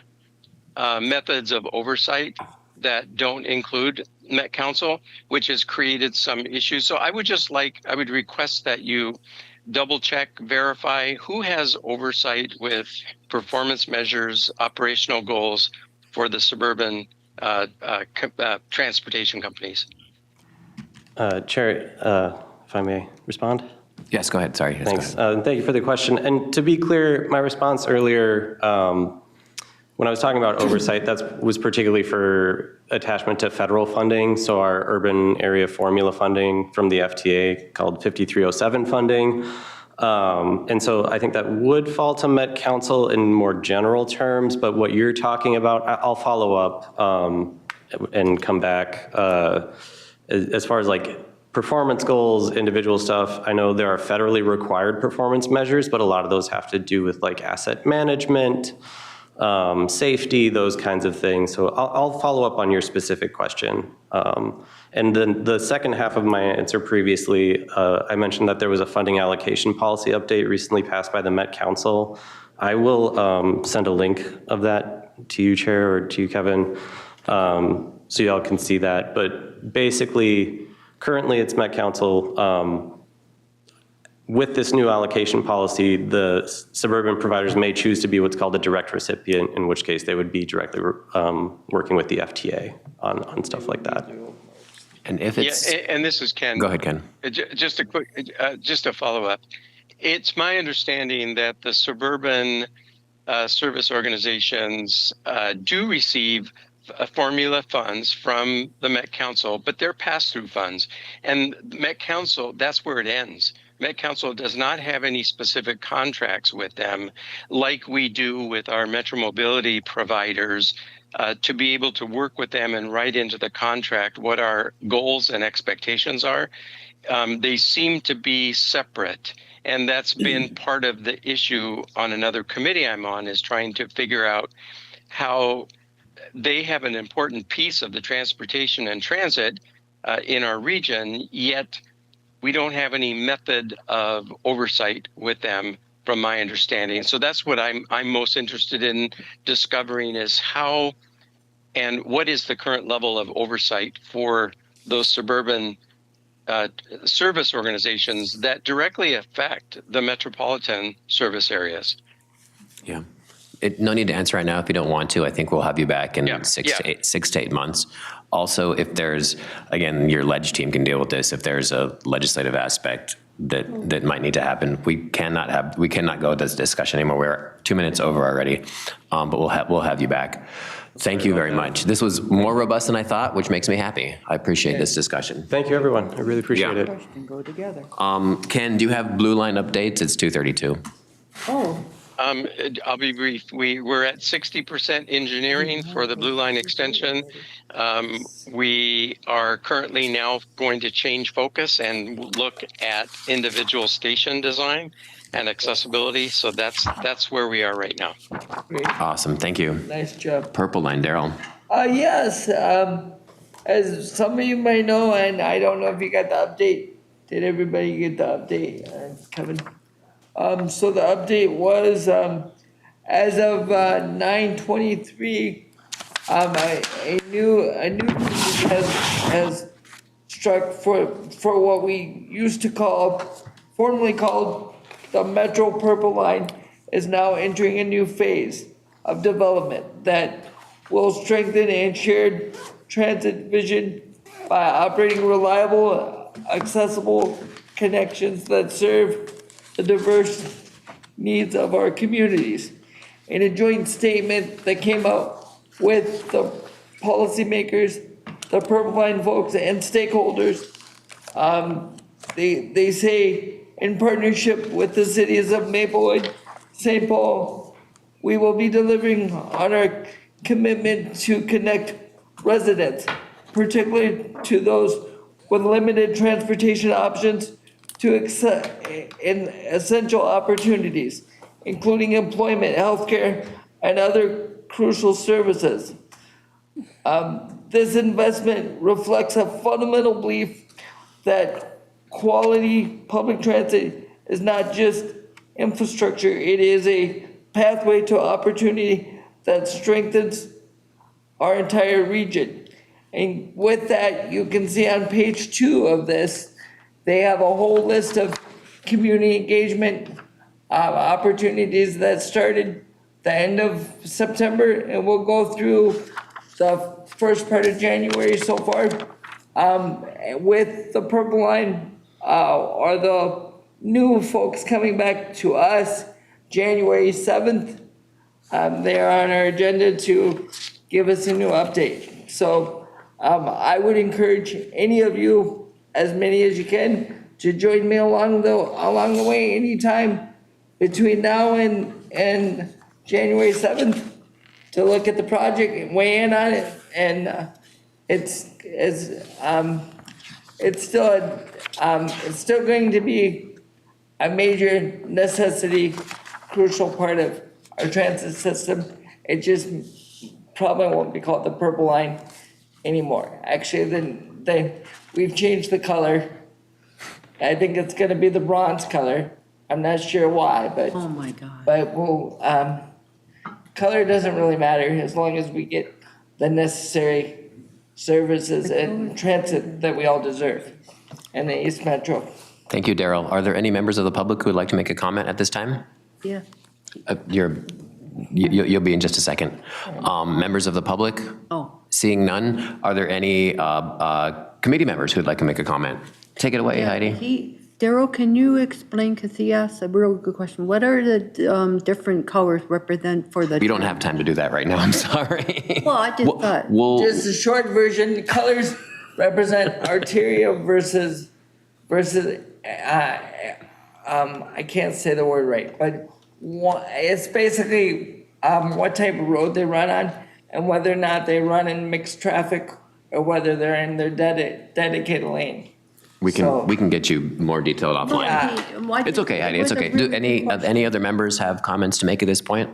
methods of oversight that don't include Met Council, which has created some issues. So I would request that you double check, verify who has oversight with performance measures, operational goals for the suburban transportation companies. Chair, if I may respond? Yes, go ahead. Sorry. Thanks. Thank you for the question. And to be clear, my response earlier, when I was talking about oversight, that was particularly for attachment to federal funding. So our urban area formula funding from the FTA called 5307 funding. And so I think that would fall to Met Council in more general terms, but what you're talking about, I'll follow up and come back. As far as like performance goals, individual stuff, I know there are federally required performance measures, but a lot of those have to do with like asset management, safety, those kinds of things. So I'll follow up on your specific question. And then the second half of my answer previously, I mentioned that there was a funding allocation policy update recently passed by the Met Council. I will send a link of that to you, Chair, or to you, Kevin, so y'all can see that. But basically, currently it's Met Council. With this new allocation policy, the suburban providers may choose to be what's called a direct recipient, in which case they would be directly working with the FTA on stuff like that. And if it's... Yeah, and this is Ken. Go ahead, Ken. Just a quick, just a follow-up. It's my understanding that the suburban service organizations do receive formula funds from the Met Council, but they're pass-through funds. And Met Council, that's where it ends. Met Council does not have any specific contracts with them like we do with our Metro Mobility providers to be able to work with them and write into the contract what our goals and expectations are. They seem to be separate. And that's been part of the issue on another committee I'm on, is trying to figure out how they have an important piece of the transportation and transit in our region, yet we don't have any method of oversight with them, from my understanding. So that's what I'm most interested in discovering, is how and what is the current level of oversight for those suburban service organizations that directly affect the metropolitan service areas. Yeah. No need to answer right now if you don't want to. I think we'll have you back in 6 to 8 months. Also, if there's, again, your ledge team can deal with this, if there's a legislative aspect that might need to happen, we cannot go this discussion anymore. We're 2 minutes over already, but we'll have you back. Thank you very much. This was more robust than I thought, which makes me happy. I appreciate this discussion. Thank you, everyone. I really appreciate it. Go together. Ken, do you have Blue Line updates? It's 2:32. Oh. I'll be brief. We're at 60% engineering for the Blue Line extension. We are currently now going to change focus and look at individual station design and accessibility. So that's where we are right now. Great. Awesome. Thank you. Nice job. Purple Line, Darrell. Yes, as some of you may know, and I don't know if you got the update. Did everybody get the update, Kevin? So the update was, as of 9/23, a new has struck for what we used to formerly called the Metro Purple Line, is now entering a new phase of development that will strengthen and shared transit vision by operating reliable, accessible connections that serve the diverse needs of our communities. In a joint statement that came out with the policymakers, the Purple Line folks, and stakeholders, they say, in partnership with the cities of Maplewood, St. Paul, we will be delivering on our commitment to connect residents, particularly to those with limited transportation options, to in essential opportunities, including employment, healthcare, and other crucial services. This investment reflects a fundamental belief that quality public transit is not just infrastructure, it is a pathway to opportunity that strengthens our entire region. And with that, you can see on page 2 of this, they have a whole list of community engagement opportunities that started the end of September and will go through the first part of January so far. With the Purple Line, are the new folks coming back to us January 7th. They are on our agenda to give us a new update. So I would encourage any of you, as many as you can, to join me along the way anytime between now and January 7th to look at the project and weigh in on it. And it's still going to be a major necessity, crucial part of our transit system. It just probably won't be called the Purple Line anymore. Actually, we've changed the color. I think it's going to be the bronze color. I'm not sure why, but Oh my God. but we'll, color doesn't really matter as long as we get the necessary services and transit that we all deserve in the East Metro. Thank you, Darrell. Are there any members of the public who would like to make a comment at this time? Yeah. You'll be in just a second. Members of the public? Oh. Seeing none, are there any committee members who'd like to make a comment? Take it away, Heidi. Darrell, can you explain, because he asked a real good question. What are the different colors represent for the? We don't have time to do that right now, I'm sorry. Well, I just thought. Just the short version, the colors represent arterial versus, I can't say the word right, but it's basically what type of road they run on and whether or not they run in mixed traffic or whether they're in their dedicated lane. We can get you more detailed offline. It's okay, Heidi, it's okay. Do any other members have comments to make at this point?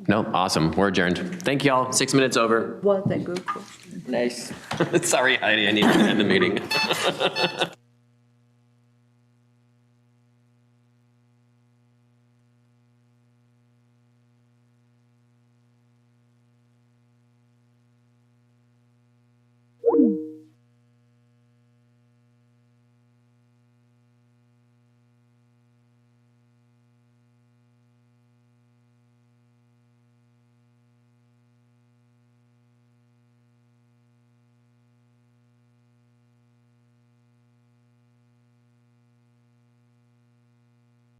No, awesome, we're adjourned. Thank y'all, 6 minutes over. Was a good question. Nice. Sorry, Heidi, I need to end the meeting.